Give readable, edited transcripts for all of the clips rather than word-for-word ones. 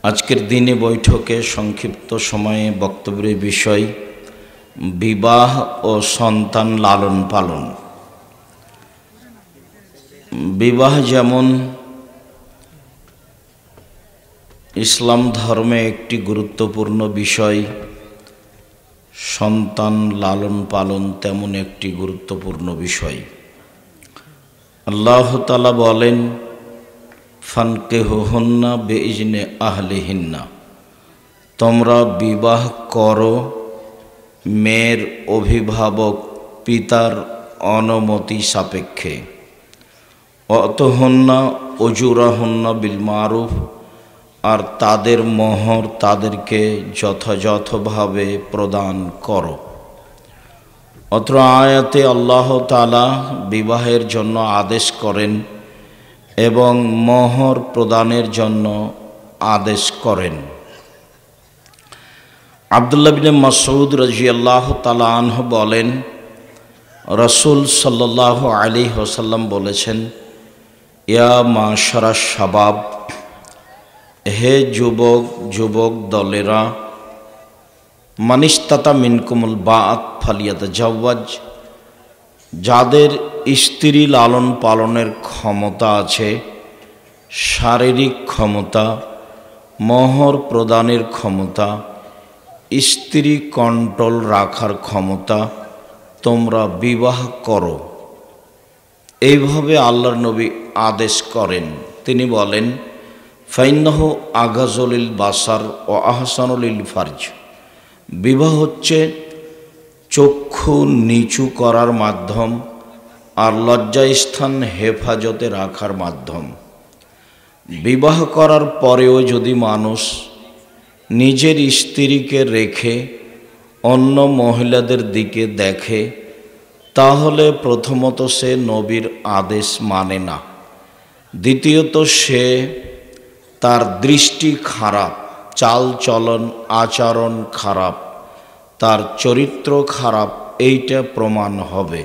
আজকের দিনে বৈঠকে সংক্ষিপ্ত সময়ে বক্তব্যের বিষয় বিবাহ ও সন্তান লালন পালন। বিবাহ যেমন ইসলাম ধর্মে একটি গুরুত্বপূর্ণ বিষয়, সন্তান লালন পালন তেমন একটি গুরুত্বপূর্ণ বিষয়। আল্লাহ তাআলা বলেন, ফানকিহুহুন্না বিইজনি আহলিহিন্না, তোমরা বিবাহ করো মেয়ের অভিভাবক পিতার অনুমতি সাপেক্ষে। অতহুন্না উজুরাহুন্না বিল মারুফ, আর তাদের মোহর তাদেরকে যথাযথভাবে প্রদান করো। অত্র আয়াতে আল্লাহ তাআলা বিবাহের জন্য আদেশ করেন এবং মোহর প্রদানের জন্য আদেশ করেন। আব্দুল্লাহ বিন মাসউদ রাদিয়াল্লাহু তাআলা আনহু বলেন, রাসূল সাল্লাল্লাহু আলাইহি ওয়াসাল্লাম বলেছেন, ইয়া মাশারাশ শাবাব, হে যুবক দলেরা, মানিস্তাতা মিনকুমুল বাআত ফালিয়াতাজাওয়াজ, যাদের স্ত্রী লালন পালনের ক্ষমতা আছে, শারীরিক ক্ষমতা, মোহর প্রদানের ক্ষমতা, স্ত্রী কন্ট্রোল রাখার ক্ষমতা, তোমরা বিবাহ করো। এইভাবে আল্লাহর নবী আদেশ করেন। তিনি বলেন, ফাইন্নাহু আগাজুলিল বাসার ও আহসানুলিল ফারজ, বিবাহ হচ্ছে চক্ষু নিচু করার মাধ্যম আর লজ্জাস্থান হেফাজতে রাখার মাধ্যম। বিবাহ করার পরেও যদি মানুষ নিজের স্ত্রীকে রেখে অন্য মহিলাদের দিকে দেখে, তাহলে প্রথমত সে নবীর আদেশ মানে না, দ্বিতীয়ত সে তার দৃষ্টি খারাপ, চাল চলন আচরণ খারাপ, তার চরিত্র খারাপ, এইটা প্রমাণ হবে।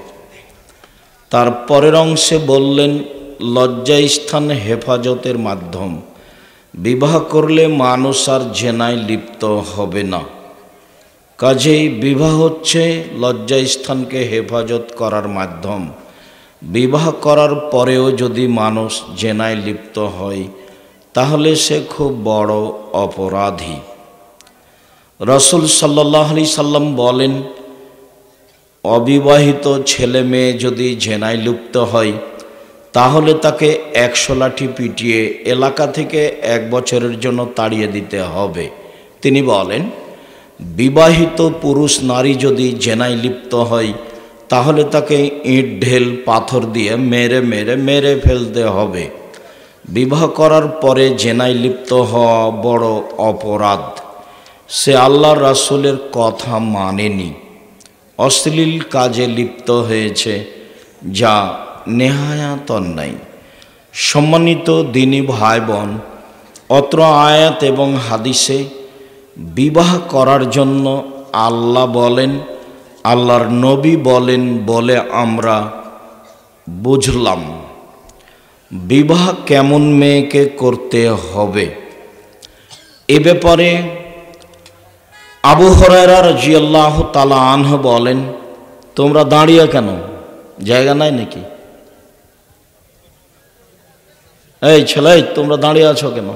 তার পরের অংশে বললেন, লজ্জাস্থান হেফাজতের মাধ্যম। বিবাহ করলে মানুষ আর জেনায় লিপ্ত হবে না। কাজেই বিবাহ হচ্ছে লজ্জাস্থানকে হেফাজত করার মাধ্যম। বিবাহ করার পরেও যদি মানুষ জেনায় লিপ্ত হয়, তাহলে সে খুব বড় অপরাধী। রাসূল সাল্লাল্লাহু আলাইহি সাল্লাম বলেন, অবিবাহিত ছেলে মেয়ে যদি জেনায় লিপ্ত হয়, তাহলে তাকে 100 লাঠি পিটিয়ে এলাকা থেকে 1 বছরের জন্য তাড়িয়ে দিতে হবে। তিনি বলেন, বিবাহিত পুরুষ নারী যদি জেনায় লিপ্ত হয়, তাহলে তাকে ইট ঢেল পাথর দিয়ে মেরে ফেলতে হবে। বিবাহ করার পরে জেনায় লিপ্ত হওয়া বড় অপরাধ। সে আল্লাহর রাসূলের কথা মানেনি, অশ্লীল কাজে লিপ্ত হয়েছে, যা নেহায়াত অন্যায়। সম্মানিত দিনী ভাই বোন, অত্র আয়াত এবং হাদিসে বিবাহ করার জন্য আল্লাহ বলেন, আল্লাহর নবী বলেন বলে আমরা বুঝলাম। বিবাহ কেমন মেয়েকে করতে হবে, এ ব্যাপারে আবু হুরায়রা রাদিয়াল্লাহু তাআলা আনহু বলেন, তোমরা দাঁড়িয়ে কেন, জায়গা নাই নাকি? এই ছেলে, তোমরা দাঁড়িয়ে আছো কেন?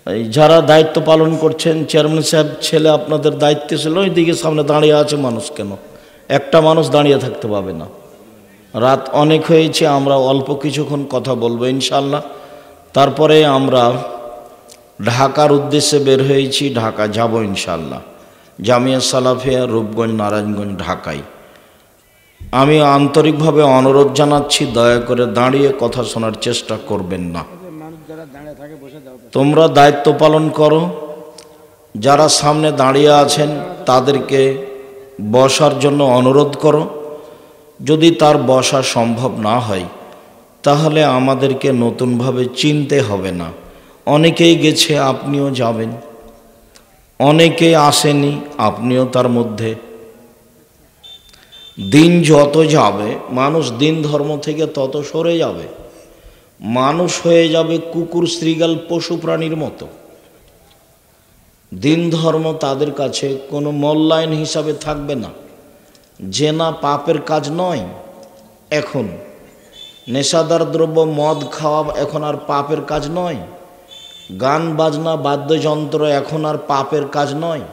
এই যারা দায়িত্ব পালন করছেন, চেয়ারম্যান সাহেব ছেলে আপনাদের দায়িত্বে ছিল, ওই দিকে সামনে দাঁড়িয়ে আছে মানুষ কেন? একটা মানুষ দাঁড়িয়ে থাকতে পাবে না। রাত অনেক হয়েছে, আমরা অল্প কিছুক্ষণ কথা বলবো ইনশাআল্লাহ। তারপরে আমরা ঢাকার উদ্দেশ্যে বের হয়েছি, ঢাকা যাব ইনশাআল্লাহ, জামিয়া সালাফিয়া রূপগঞ্জ নারায়ণগঞ্জ ঢাকায়। আমি আন্তরিকভাবে অনুরোধ জানাচ্ছি, দয়া করে দাঁড়িয়ে কথা শোনার চেষ্টা করবেন না। তোমরা দায়িত্ব পালন করো। যারা সামনে দাঁড়িয়ে আছেন তাদেরকে বসার জন্য অনুরোধ করো। যদি তার বসা সম্ভব না হয়, তাহলে আমাদেরকে নতুনভাবে চিনতে হবে না। অনেকেই গেছে, আপনিও যাবেন। অনেকেই আসেনি, আপনিও তার মধ্যে। দিন যত যাবে, মানুষ দিন ধর্ম থেকে তত সরে যাবে। মানুষ হয়ে যাবে কুকুর, শ্রীগাল, পশু প্রাণীর মতো। দিন ধর্ম তাদের কাছে কোনো মূল্যায়ন হিসাবে থাকবে না। জেনা পাপের কাজ নয়। এখন নেশাদার দ্রব্য, মদ খাওয়া এখন আর পাপের কাজ নয়। গান বাজনা, বাদ্যযন্ত্র এখন আর পাপের কাজ নয়।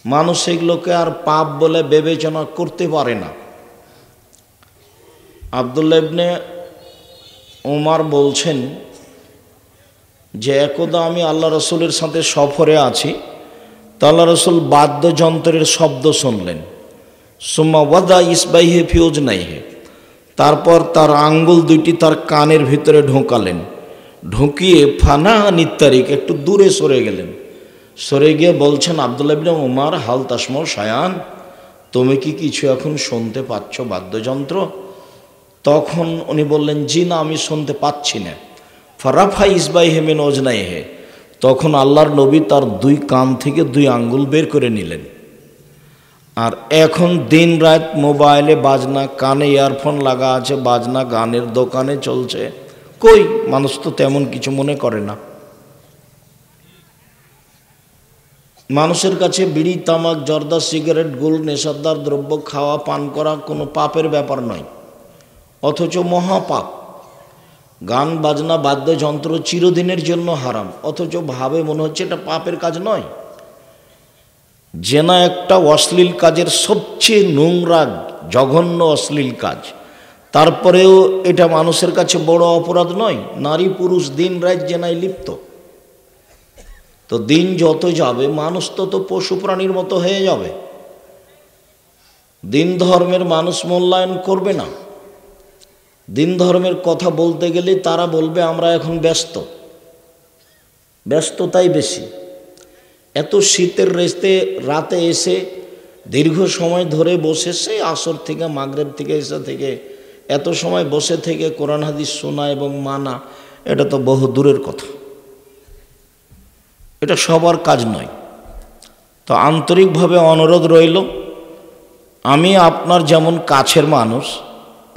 মানুষ এগুলোকে আর পাপ বলে বিবেচনা করতে পারে না। আব্দুল্লাহ ইবনে উমর বলছেন যে একদা আমি আল্লাহ রসুলের সাথে সফরে আছি, তো আল্লাহ রসুল বাদ্যযন্ত্রের শব্দ শুনলেন। সুম্মা ওয়াদা ইসবাইহে ফিউজ নাইহে, তারপর তার আঙ্গুল দুইটি তার কানের ভিতরে ঢোকালেন, ঢুকিয়ে ফানা নিত্তারিক একটু দূরে সরে গেলেন। সরে গিয়ে বলছেন, আব্দুল্লাহ ইবনে উমর হাল তাসমো শায়ান, তুমি কি কিছু এখন শুনতে পাচ্ছ বাদ্যযন্ত্র? তখন উনি বললেন, জি না, আমি শুনতে পাচ্ছি না। ফারাফা ইসবাইহে মিন ওজনাইহে, তখন আল্লাহর নবী তার দুই কান থেকে দুই আঙ্গুল বের করে নিলেন। আর এখন দিন রাত মোবাইলে বাজনা, কানে ইয়ারফোন লাগা আছে, বাজনা গানের দোকানে চলছে। কই, মানুষ তো তেমন কিছু মনে করে না। মানুষের কাছে বিড়ি, তামাক, জর্দা, সিগারেট, গুল, নেশাদার দ্রব্য খাওয়া, পান করা কোনো পাপের ব্যাপার নয়, অথচ মহাপাপ। গান বাজনা, বাদ্যযন্ত্র চিরদিনের জন্য হারাম, অথচ ভাবে মনে হচ্ছে এটা পাপের কাজ নয়। জেনা একটা অশ্লীল কাজের সবচেয়ে নোংরা, জঘন্য অশ্লীল কাজ, তারপরেও এটা মানুষের কাছে বড় অপরাধ নয়। নারী পুরুষ দিন রাত জেনায় লিপ্ত। তো দিন যত যাবে মানুষ তত পশু প্রাণীর মতো হয়ে যাবে। দিন ধর্মের মানুষ মূল্যায়ন করবে না। দিন ধর্মের কথা বলতে গেলে তারা বলবে আমরা এখন ব্যস্ত, ব্যস্ততাই বেশি। এত শীতের রাতে এসে দীর্ঘ সময় ধরে বসে, সেই আসর থেকে মাগরিব থেকে এসে থেকে এত সময় বসে থেকে কোরআন হাদিস শোনা এবং মানা, এটা তো বহু দূরের কথা। এটা সবার কাজ নয়। তো আন্তরিকভাবে অনুরোধ রইল, আমি আপনার যেমন কাছের মানুষ,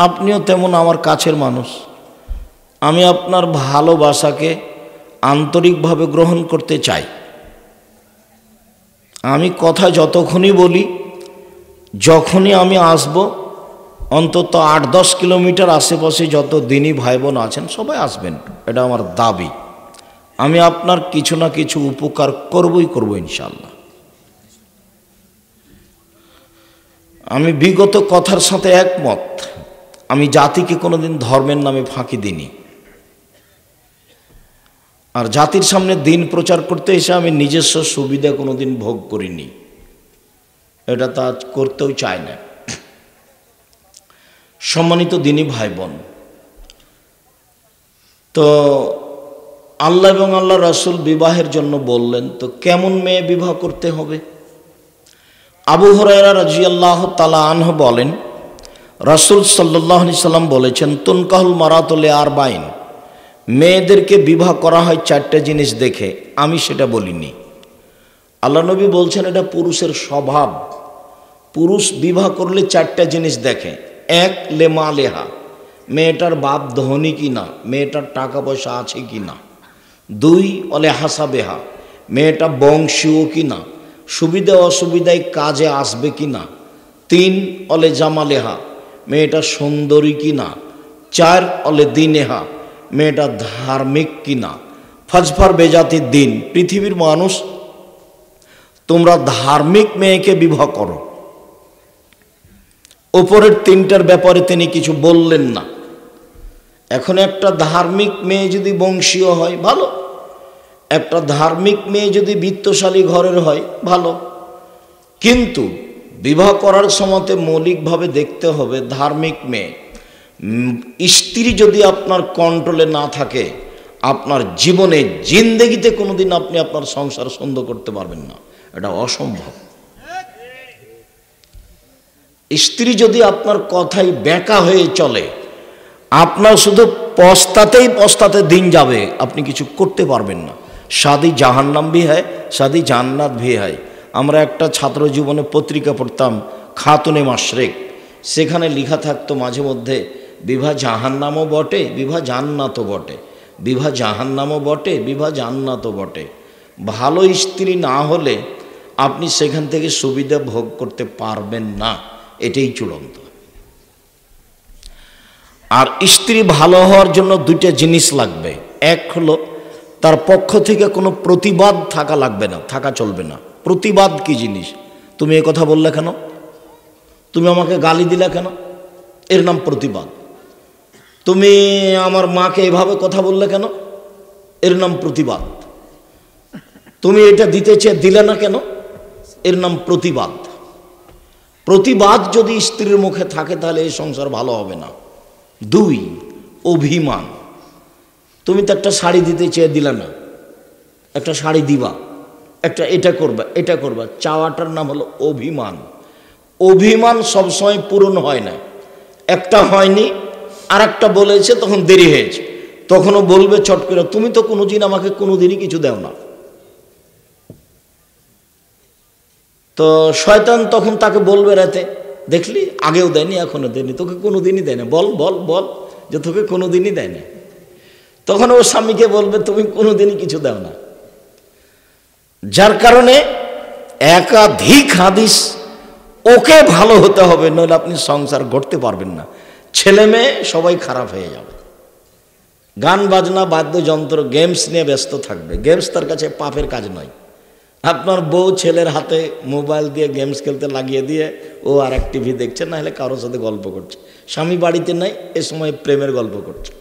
আপনিও তেমন আমার কাছের মানুষ। আমি আপনার ভালোবাসাকে আন্তরিকভাবে গ্রহণ করতে চাই। আমি কথা যতক্ষণই বলি, যখনই আমি আসব, অন্তত 8-10 কিলোমিটার আশেপাশে যত দিনী ভাই বোন আছেন সবাই আসবেন, এটা আমার দাবি। আমি আপনার কিছু না কিছু উপকার করবই করব ইনশাআল্লাহ। আমি বিগত কথার সাথে একমত। আমি জাতিকে কোনোদিন ধর্মের নামে ফাঁকি দিইনি, আর জাতির সামনে দিন প্রচার করতে এসে আমি নিজস্ব সুবিধা কোনোদিন ভোগ করিনি, এটা তা করতেও চাই না। সম্মানিত দিনী ভাই বোন, তো আল্লাহ এবং আল্লাহ রাসূল বিবাহের জন্য বললেন, তো কেমন মেয়ে বিবাহ করতে হবে? আবু হুরায়রা রাদিয়াল্লাহু তাআলা আনহু বলেন, রাসূল সাল্লাল্লাহু আলাইহি সাল্লাম বলেছেন, তুনকাহুল মারাতু লিআরবাইন, মেয়েদেরকে বিবাহ করা হয় 4টে জিনিস দেখে। আমি সেটা বলিনি, আল্লাহ নবী বলছেন এটা পুরুষের স্বভাব। পুরুষ বিবাহ করলে 4টে জিনিস দেখে। 1, লেমালেহা, মেয়েটার বাপ ধনী কিনা, মেয়েটার টাকা পয়সা আছে কিনা। 2, অলে হাসাবেহা, মেয়েটা বংশীয় কিনা, সুবিধা অসুবিধায় কাজে আসবে কিনা। 3, অলে জামালেহা, মেয়েটা সুন্দরী কিনা। 4, অলে দিনেহা, মেয়েটা ধার্মিক কিনা। ফাজফার বেজাতির দিন, পৃথিবীর মানুষ, তোমরা ধার্মিক মেয়েকে বিবাহ করো। ওপরের 3টার ব্যাপারে তিনি কিছু বললেন না। এখন একটা ধার্মিক মেয়ে যদি বংশীয় হয় ভালো, একটা ধার্মিক মেয়ে যদি বিত্তশালী ঘরের হয় ভালো, কিন্তু বিবাহ করার সময়তে মৌলিকভাবে দেখতে হবে ধার্মিক মেয়ে। স্ত্রী যদি আপনার কন্ট্রোলে না থাকে, আপনার জীবনে জিন্দেগিতে কোনোদিন আপনি আপনার সংসার সুন্দর করতে পারবেন না, এটা অসম্ভব। স্ত্রী যদি আপনার কথাই বেঁকা হয়ে চলে, আপনার শুধু পস্তাতে দিন যাবে, আপনি কিছু করতে পারবেন না। শাদি জাহান্নাম ভি হয়, শাদি জান্নাত ভি হয়। আমরা একটা ছাত্র জীবনে পত্রিকা পড়তাম, খাতুনে মাশরিক, সেখানে লেখা থাকতো মাঝে মধ্যে বিভা জাহান্নামও বটে, বিভা জান্নাতও বটে, বিভা জাহান্নামও বটে, বিভা জান্নাতও বটে। ভালো স্ত্রী না হলে আপনি সেখান থেকে সুবিধা ভোগ করতে পারবেন না, এটাই চূড়ান্ত। আর স্ত্রী ভালো হওয়ার জন্য দুইটা জিনিস লাগবে। এক হলো তার পক্ষ থেকে কোনো প্রতিবাদ থাকা লাগবে না, থাকা চলবে না। প্রতিবাদ কি জিনিস? তুমি এ কথা বললে কেন, তুমি আমাকে গালি দিলে কেন, এর নাম প্রতিবাদ। তুমি আমার মাকে এভাবে কথা বললে কেন, এর নাম প্রতিবাদ। তুমি এটা দিতে চেয়ে দিলে না কেন, এর নাম প্রতিবাদ। প্রতিবাদ যদি স্ত্রীর মুখে থাকে তাহলে এই সংসার ভালো হবে না। দুই, অভিমান। তুমি তো একটা শাড়ি দিতে চেয়ে দিলে না, একটা শাড়ি দিবা, একটা এটা করবা, এটা করবা, চাওয়াটার নাম হলো অভিমান। অভিমান সবসময় পূরণ হয় না। একটা হয়নি, আর একটা বলেছে, তখন দেরি হয়েছে, তখনও বলবে চট করে, তুমি তো কোনোদিন আমাকে কোনোদিনই কিছু দেও না। তো শয়তান তখন তাকে বলবে রাতে, দেখলি আগেও দেয়নি, এখনো দেয়নি, তোকে কোনোদিনই দেয় না, বল বল বল যে তোকে কোনোদিনই দেয় না। তখন ও স্বামীকে বলবে তুমি কোনোদিনই কিছু দাও না। যার কারণে একাধিক হাদিস, ওকে ভালো হতে হবে, নইলে আপনি সংসার গড়তে পারবেন না। ছেলে মেয়ে সবাই খারাপ হয়ে যাবে। গান বাজনা, বাদ্যযন্ত্র, গেমস নিয়ে ব্যস্ত থাকবে। গেমস তার কাছে পাপের কাজ নয়। আপনার বউ ছেলের হাতে মোবাইল দিয়ে গেমস খেলতে লাগিয়ে দিয়ে ও আর এক টিভি দেখছে, না হলে কারোর সাথে গল্প করছে। স্বামী বাড়িতে নাই, এ সময় প্রেমের গল্প করছে।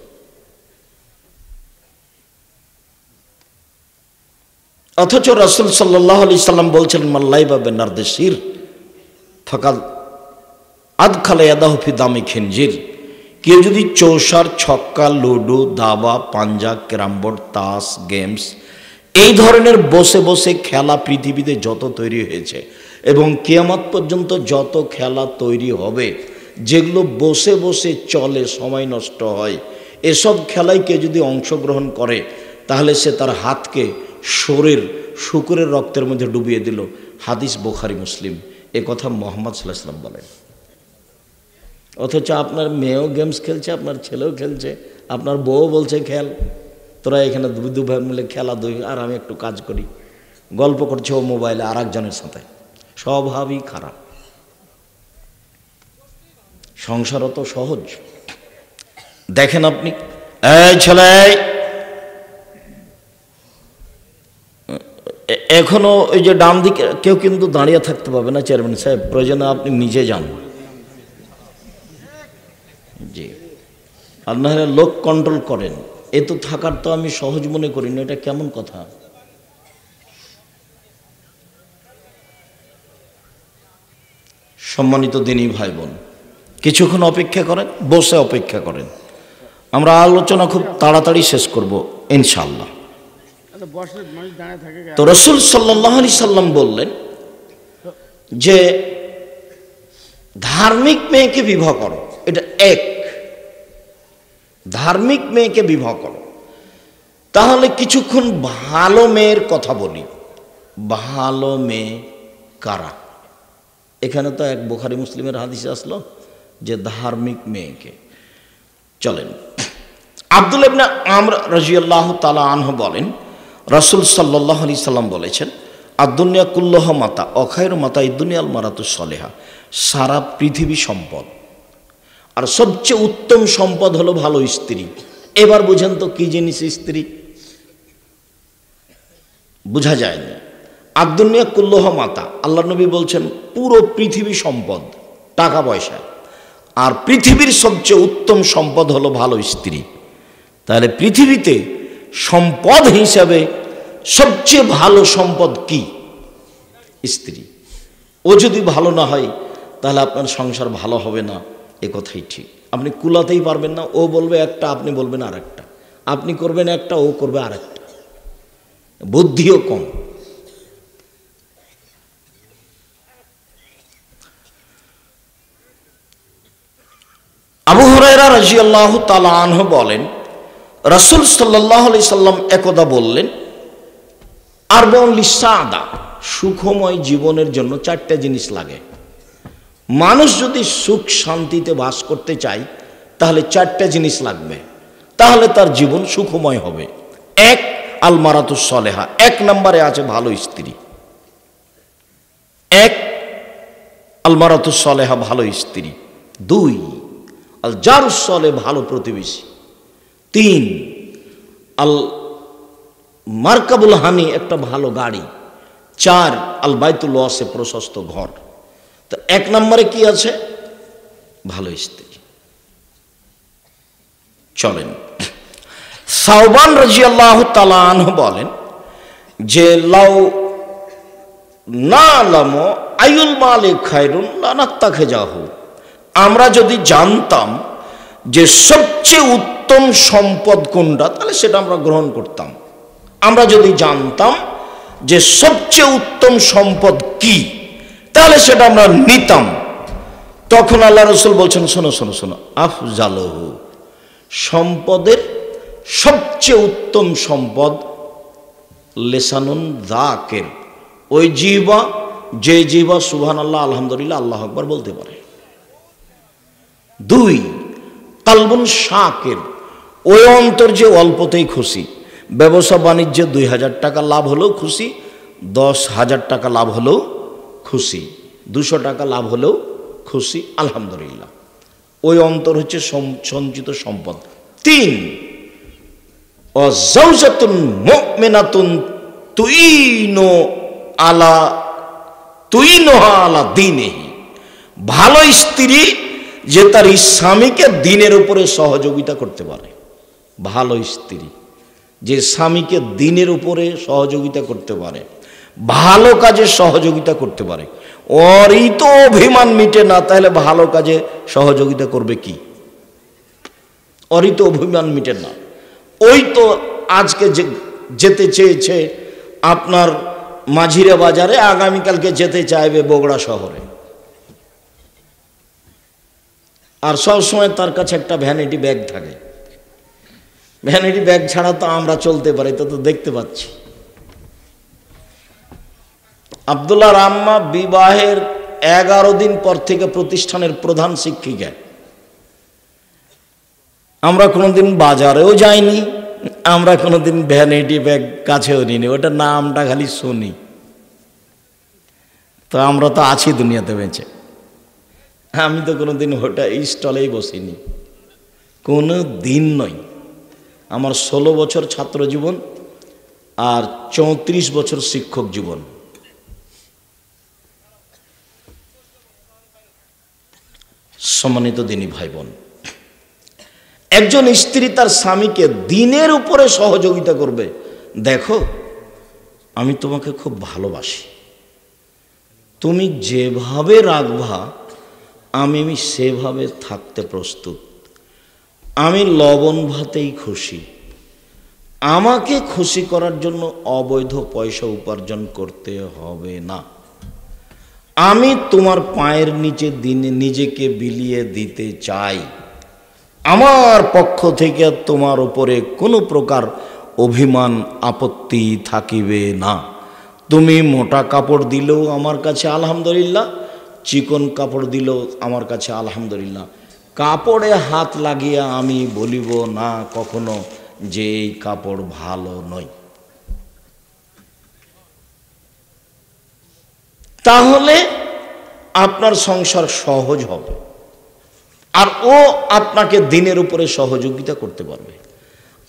অথচ রাসূল সাল্লাল্লাহু আলাইহি সাল্লাম বলছেন, মাল্লাইবা বেনারদেশির ফাকাদ আদখালা ইয়াদাহু ফি দামি খিনজির। কেউ যদি চৌসার, ছক্কা, লুডো, দাবা, পাঞ্জা, ক্যারামবোর্ড, তাস, গেমস, এই ধরনের বসে বসে খেলা পৃথিবীতে যত তৈরি হয়েছে এবং কিয়ামত পর্যন্ত যত খেলা তৈরি হবে, যেগুলো বসে বসে চলে, সময় নষ্ট হয়, এসব খেলায় কেউ যদি অংশগ্রহণ করে তাহলে সে তার হাতকে শুকরের রক্তের মধ্যে ডুবিয়ে দিল। হাদিস বুখারী মুসলিম। এ কথা মুহাম্মদ সাল্লাল্লাহু আলাইহি ওয়াসাল্লাম বলেন। অথচ আপনার মেয়েও গেমস খেলছে, আপনার ছেলেও খেলছে, আপনার বউ বলছে খেল, তোরা এখানে দু ভাই মিলে খেলা দুই, আর আমি একটু কাজ করি, গল্প করছে ও মোবাইলে আর একজনের সাথে। স্বভাবই খারাপ। সংসার তো সহজ। দেখেন আপনি, এই ছেলে, এখনো ওই যে ডান দিকে কেউ কিন্তু দাঁড়িয়ে থাকতে পারবে না, চেয়ারম্যান সাহেব, প্রয়োজনে আপনি নিজে যান। জি, আপনারা লোক কন্ট্রোল করেন। এ তো থাকার তো আমি সহজ মনে করি না, এটা কেমন কথা? সম্মানিত দিনী ভাই বোন, কিছুক্ষণ অপেক্ষা করেন, বসে অপেক্ষা করেন। আমরা আলোচনা খুব তাড়াতাড়ি শেষ করব ইনশাআল্লাহ। তো রাসূল সাল্লাল্লাহু আলাইহি সাল্লাম বললেন যে ধার্মিক মেয়েকে বিবাহ করো। এটা এক, ধার্মিক মেয়েকে বিবাহ করো। তাহলে কিছুক্ষণ ভালো মেয়ের কথা বলি। ভালো মেয়ে কারা? এখানে তো এক বুখারী মুসলিমের হাদিসে আসলো যে ধার্মিক মেয়েকে। চলেন, আব্দুল্লাহ ইবনে আমর রাদিয়াল্লাহু তাআলা আনহু বলেন, রাসূল সাল্লাল্লাহু আলাইহি সাল্লাম বলেছেন, আদ-দুনিয়া কুল্লুহা মাতা ওয়া খায়রু মাতা'id দুনিয়াল মারাতুস সালিহা। সারা পৃথিবী সম্পদ, আর সবচেয়ে উত্তম সম্পদ হলো ভালো স্ত্রী। এবার বুঝেন তো কি জিনিস স্ত্রী? বোঝা যায় না। আদ-দুনিয়া কুল্লুহা মাতা, আল্লাহ নবী বলছেন পুরো পৃথিবী সম্পদ, টাকা পয়সা, আর পৃথিবীর সবচেয়ে উত্তম সম্পদ হলো ভালো স্ত্রী। তাহলে পৃথিবীতে সম্পদ হিসাবে সবচেয়ে ভালো সম্পদ কি? স্ত্রী। ও যদি ভালো না হয় তাহলে আপনার সংসার ভালো হবে না, এ কথাই ঠিক। আপনি কুলাতেই পারবেন না। ও বলবে একটা, আপনি বলবেন আর একটা, আপনি করবেন একটা, ও করবে আর একটা, বুদ্ধিও কম। আবু হুরায়রা রাদিয়াল্লাহু তাআলা আনহু বলেন, রাসূল সাল্লাল্লাহু আলাইহি সাল্লাম একদা বললেন, আরবাউন লিসাদা, সুখময় জীবনের জন্য চারটা জিনিস লাগে। মানুষ যদি সুখ শান্তিতে বাস করতে চায় তাহলে 4টা জিনিস লাগবে, তাহলে তার জীবন সুখময় হবে। 1 আল মারাতুস সলেহা, 1 নম্বরে আছে ভালো স্ত্রী। 1 আল মারাতুস সলেহা, ভালো স্ত্রী। 2 আল জারুস সলে, ভালো প্রতিবেশী। 3 আল মারকাবুল হানি, একটা ভালো গাড়ি। 4 আল বাইতুল ওয়াসে, প্রশস্ত ঘর। তো 1 নম্বরে কি আছে? ভালো স্ত্রী। চলেন, সাওবান রাদিয়াল্লাহু তাআলা আনহু বলেন যে লাউ নালামু আইয়ুল মালে খায়রুন লানাত্তাখিজাহু, আমরা যদি জানতাম যে সবচেয়ে উত্তম সম্পদ কোনটা, তাহলে সেটা আমরা গ্রহণ করতাম। আমরা যদি জানতাম যে সবচেয়ে উত্তম সম্পদ কি, তাহলে সেটা আমরা নিতাম। তখন আল্লাহ রাসূল বলছেন, শোনো শোনো শোনো, আফজালহু, সম্পদের সবচেয়ে উত্তম সম্পদ লিসানুন যাকির, ওই জিহ্বা, যে জিহ্বা সুবহানাল্লাহ, আলহামদুলিল্লাহ, আল্লাহু আকবার বলতে পারে। 2 কালবুন শাকির, ওই অন্তর যে অল্পতেই খুশি। ব্যবসা বাণিজ্যে 2000 টাকা লাভ হলেও খুশি, 10,000 টাকা লাভ হলেও খুশি, 200 টাকা লাভ হলেও খুশি, আলহামদুলিল্লাহ। ওই অন্তর হচ্ছে সঞ্চিত সম্পদ। 3 ওয়াজাওজাতুন মুমিনাতুন তুইনুহা আলা দীনিহি, ভালো স্ত্রী যে তার স্বামীকে দ্বীনের উপরে সহযোগিতা করতে পারে। ভালো স্ত্রী যে স্বামীকে দ্বীনের উপরে সহযোগিতা করতে পারে, ভালো কাজে সহযোগিতা করতে পারে। ওরই তো অভিমান মিটে না, তাহলে ভালো কাজে সহযোগিতা করবে কি? ওরই তো অভিমান মিটে না। ওই তো আজকে যেতে চেয়েছে আপনার মাঝিরা বাজারে, আগামীকালকে যেতে চাইবে বগুড়া শহরে। আর সবসময় তার কাছে একটা ভ্যানিটি ব্যাগ থাকে। ভ্যানিটি ব্যাগ ছাড়া তো আমরা চলতে পারি, তো দেখতে পাচ্ছি। আব্দুল্লাহর আম্মা বিবাহের 11 দিন পর থেকে প্রতিষ্ঠানের প্রধান শিক্ষিকা। আমরা কোনোদিন বাজারেও যাইনি, আমরা কোনোদিন ভ্যানিটি ব্যাগ কাছেও নিইনি, ওটা নামটা খালি শুনি। তো আমরা তো আছি দুনিয়াতে বেঁচে। আমি তো কোনোদিন ওটা স্টলেই বসিনি, কোনো দিন নয়। আমার 16 বছর ছাত্র জীবন আর 34 বছর শিক্ষক জীবন। সম্মানিত দিনী ভাই বোন, একজন স্ত্রী তার স্বামীকে দ্বীনের উপরে সহযোগিতা করবে। দেখো, আমি তোমাকে খুব ভালোবাসি, তুমি যেভাবে রাখবা আমি সেভাবে থাকতে প্রস্তুত। আমি লবণ ভাতেই খুশি, আমাকে খুশি করার জন্য অবৈধ পয়সা উপার্জন করতে হবে না। আমি তোমার পায়ের নিচে নিজেকে বিলিয়ে দিতে চাই। আমার পক্ষ থেকে তোমার উপরে কোনো প্রকার অভিমান আপত্তি থাকিবে না। তুমি মোটা কাপড় দিলেও আমার কাছে আলহামদুলিল্লাহ, চিকন কাপড় দিলেও আমার কাছে আলহামদুলিল্লাহ। কাপড়ে হাত লাগিয়ে আমি বলিব না কখনো যে এই কাপড় ভালো নয়। তাহলে আপনার সংসার সহজ হবে, আর ও আপনাকে দিনের উপরে সহযোগিতা করতে পারবে।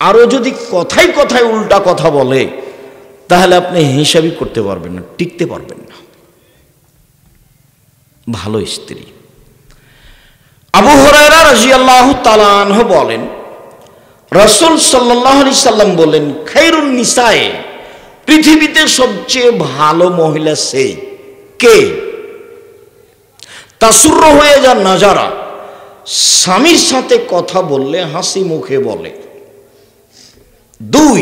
আরও যদি কথায় কথায় উল্টা কথা বলে, তাহলে আপনি হিসাবই করতে পারবেন না, টিকতে পারবেন না। ভালো স্ত্রী। আবু হুরায়রা রাদিয়াল্লাহু তাআলা আনহু বলেন, রাসূল সাল্লাল্লাহু আলাইহি সাল্লাম বলেন, খায়রুন নিসায়ে, পৃথিবীতে সবচেয়ে ভালো মহিলা সে কে? তাসুররু হয়ে যা নাজারা, স্বামীর সাথে কথা বললে হাসি মুখে বলে। 2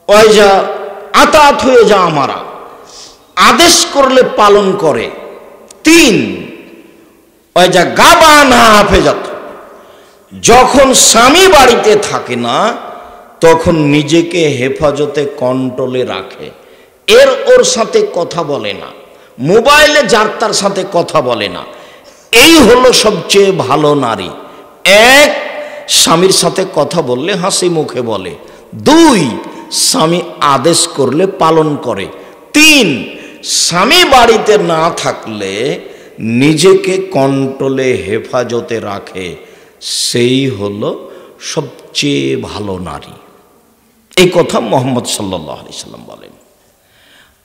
ওয়াইজা আতাত হয়ে যা আমারা, আদেশ করলে পালন করে। 3 ওয়াইজা গাবানা হাফেজাত, যখন স্বামী বাড়িতে থাকে না তখন নিজেকে হেফাজতে কন্ট্রোলে রাখে। ওর সাথে কথা বলে না, মোবাইলে যার তার সাথে কথা বলে না, এই হলো সবচেয়ে ভালো নারী। এক, স্বামীর সাথে কথা বললে হাসি মুখে বলে। দুই, স্বামী আদেশ করলে পালন করে। তিন, স্বামী বাড়িতে না থাকলে নিজেকে কন্ট্রোলে হেফাজতে রাখে। সেই হলো সবচেয়ে ভালো নারী। এই কথা মুহাম্মদ সাল্লাল্লাহু আলাইহি সাল্লাম বলেন।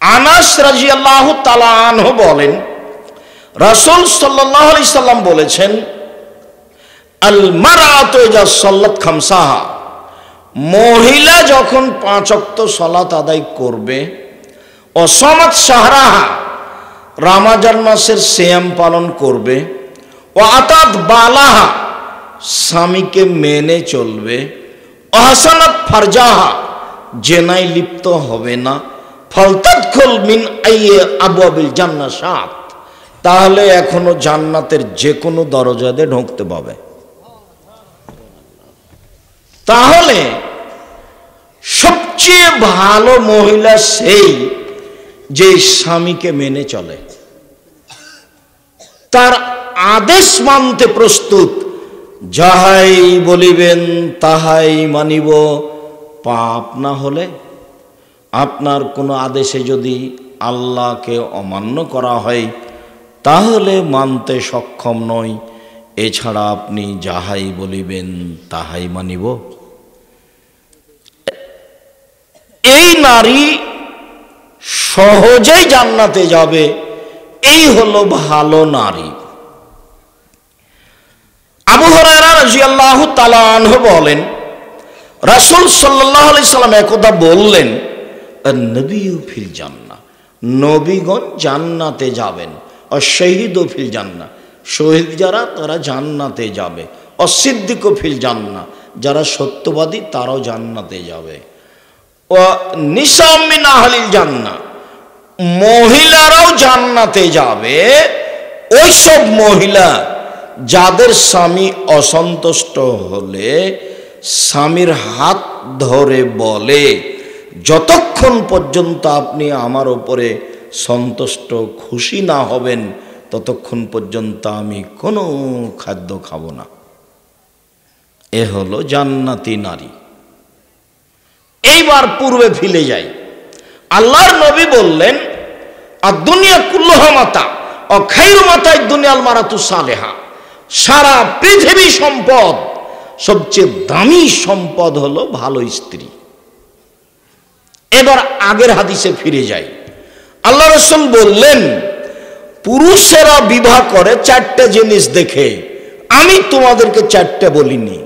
আনাস রাদিয়াল্লাহু তাআলা আনহু বলেন, রাসূল সাল্লাল্লাহু আলাইহি সাল্লাম বলেছেন, আল মারআতু ইযা সাল্লাত খামসাহা, মহিলা যখন 5 ওয়াক্ত সালাত আদায় করবে, ও সামাত শাহরাহা, রমজান মাসের সিয়াম পালন করবে, ও আতাত বালাহা, স্বামীকে মেনে চলবে, ও হাসানাত ফারজাহা, জেনায় লিপ্ত হবে না, ফালতাদখুল মিন আইয়ি আবওয়াবিল জান্নাহ শাআত, তাহলে এখনো জান্নাতের যে কোনো দরজাতে ঢুকতে পাবে। তাহলে সবচেয়ে ভালো মহিলা সেই যে স্বামীকে মেনে চলে, তার আদেশ মানতে প্রস্তুত, যাহাই বলিবেন তাহাই মানিব। পাপ না হলে, আপনার কোনো আদেশে যদি আল্লাহকে অমান্য করা হয় তাহলে মানতে সক্ষম নয়। এছাড়া আপনি যাহাই বলিবেন তাহাই মানিব। এই নারী সহজেই জান্নাতে যাবে। এই হলো ভালো নারী। আবু হুরায়রা রাদিয়াল্লাহু তাআলা আনহু বলেন, রাসূল সাল্লাল্লাহু আলাইহি সাল্লাম একদা বললেন, আন-নবিয়্যু ফিল জান্নাহ, নবীগণ জান্নাতে যাবেন। আর শহীদু ফিল জান্নাহ, শহীদ যারা তারা জান্নাতে যাবে। আর সিদ্দিকু ফিল জান্নাহ, যারা সত্যবাদী তারাও জান্নাতে যাবে। ও নিসা মিন আহলিল জান্নাহ, মহিলারাও জান্নাতে যাবে। ওই সব মহিলা যাদের স্বামী অসন্তুষ্ট হলে স্বামীর হাত ধরে বলে, যতক্ষণ পর্যন্ত আপনি আমার উপরে সন্তুষ্ট খুশি না হবেন ততক্ষণ পর্যন্ত আমি কোনো খাদ্য খাবো না। এ হলো জান্নাতি নারী। এইবার পূর্বে ফিরে যাই। আল্লাহর নবী বললেন, আর দুনিয়া কুল্লুহা মাতা ও খায়রু মাতায় দুনিয়াল মারাতু সালেহা, সারা পৃথিবী সম্পদ সবচেয়ে দামি সম্পদ হলো ভালো স্ত্রী। এবার আগের হাদিসে ফিরে যাই। আল্লাহ রাসূল বললেন, পুরুষেরা বিবাহ করে 4টে জিনিস দেখে, আমি তোমাদেরকে 4টে বলিনি।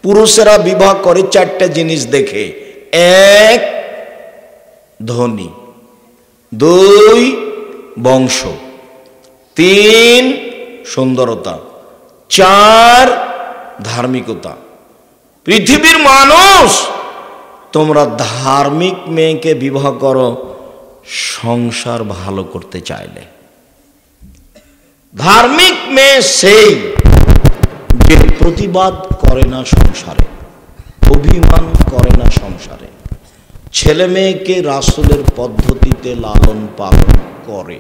পুরুষেরা বিবাহ করে 4টে জিনিস দেখে। 1, ধনী। 2, বংশ। 3, সুন্দরতা। 4, ধার্মিকতা। পৃথিবীর মানুষ, তোমরা ধার্মিক মেয়েকে বিবাহ করো সংসার ভালো করতে চাইলে। ধার্মিক মেয়ে সেই যে প্রতিবাদ করে না সংসারে, অভিমান করে না সংসারে, ছেলে মেয়েকে রাসূলের পদ্ধতিতে লালন পালন করে।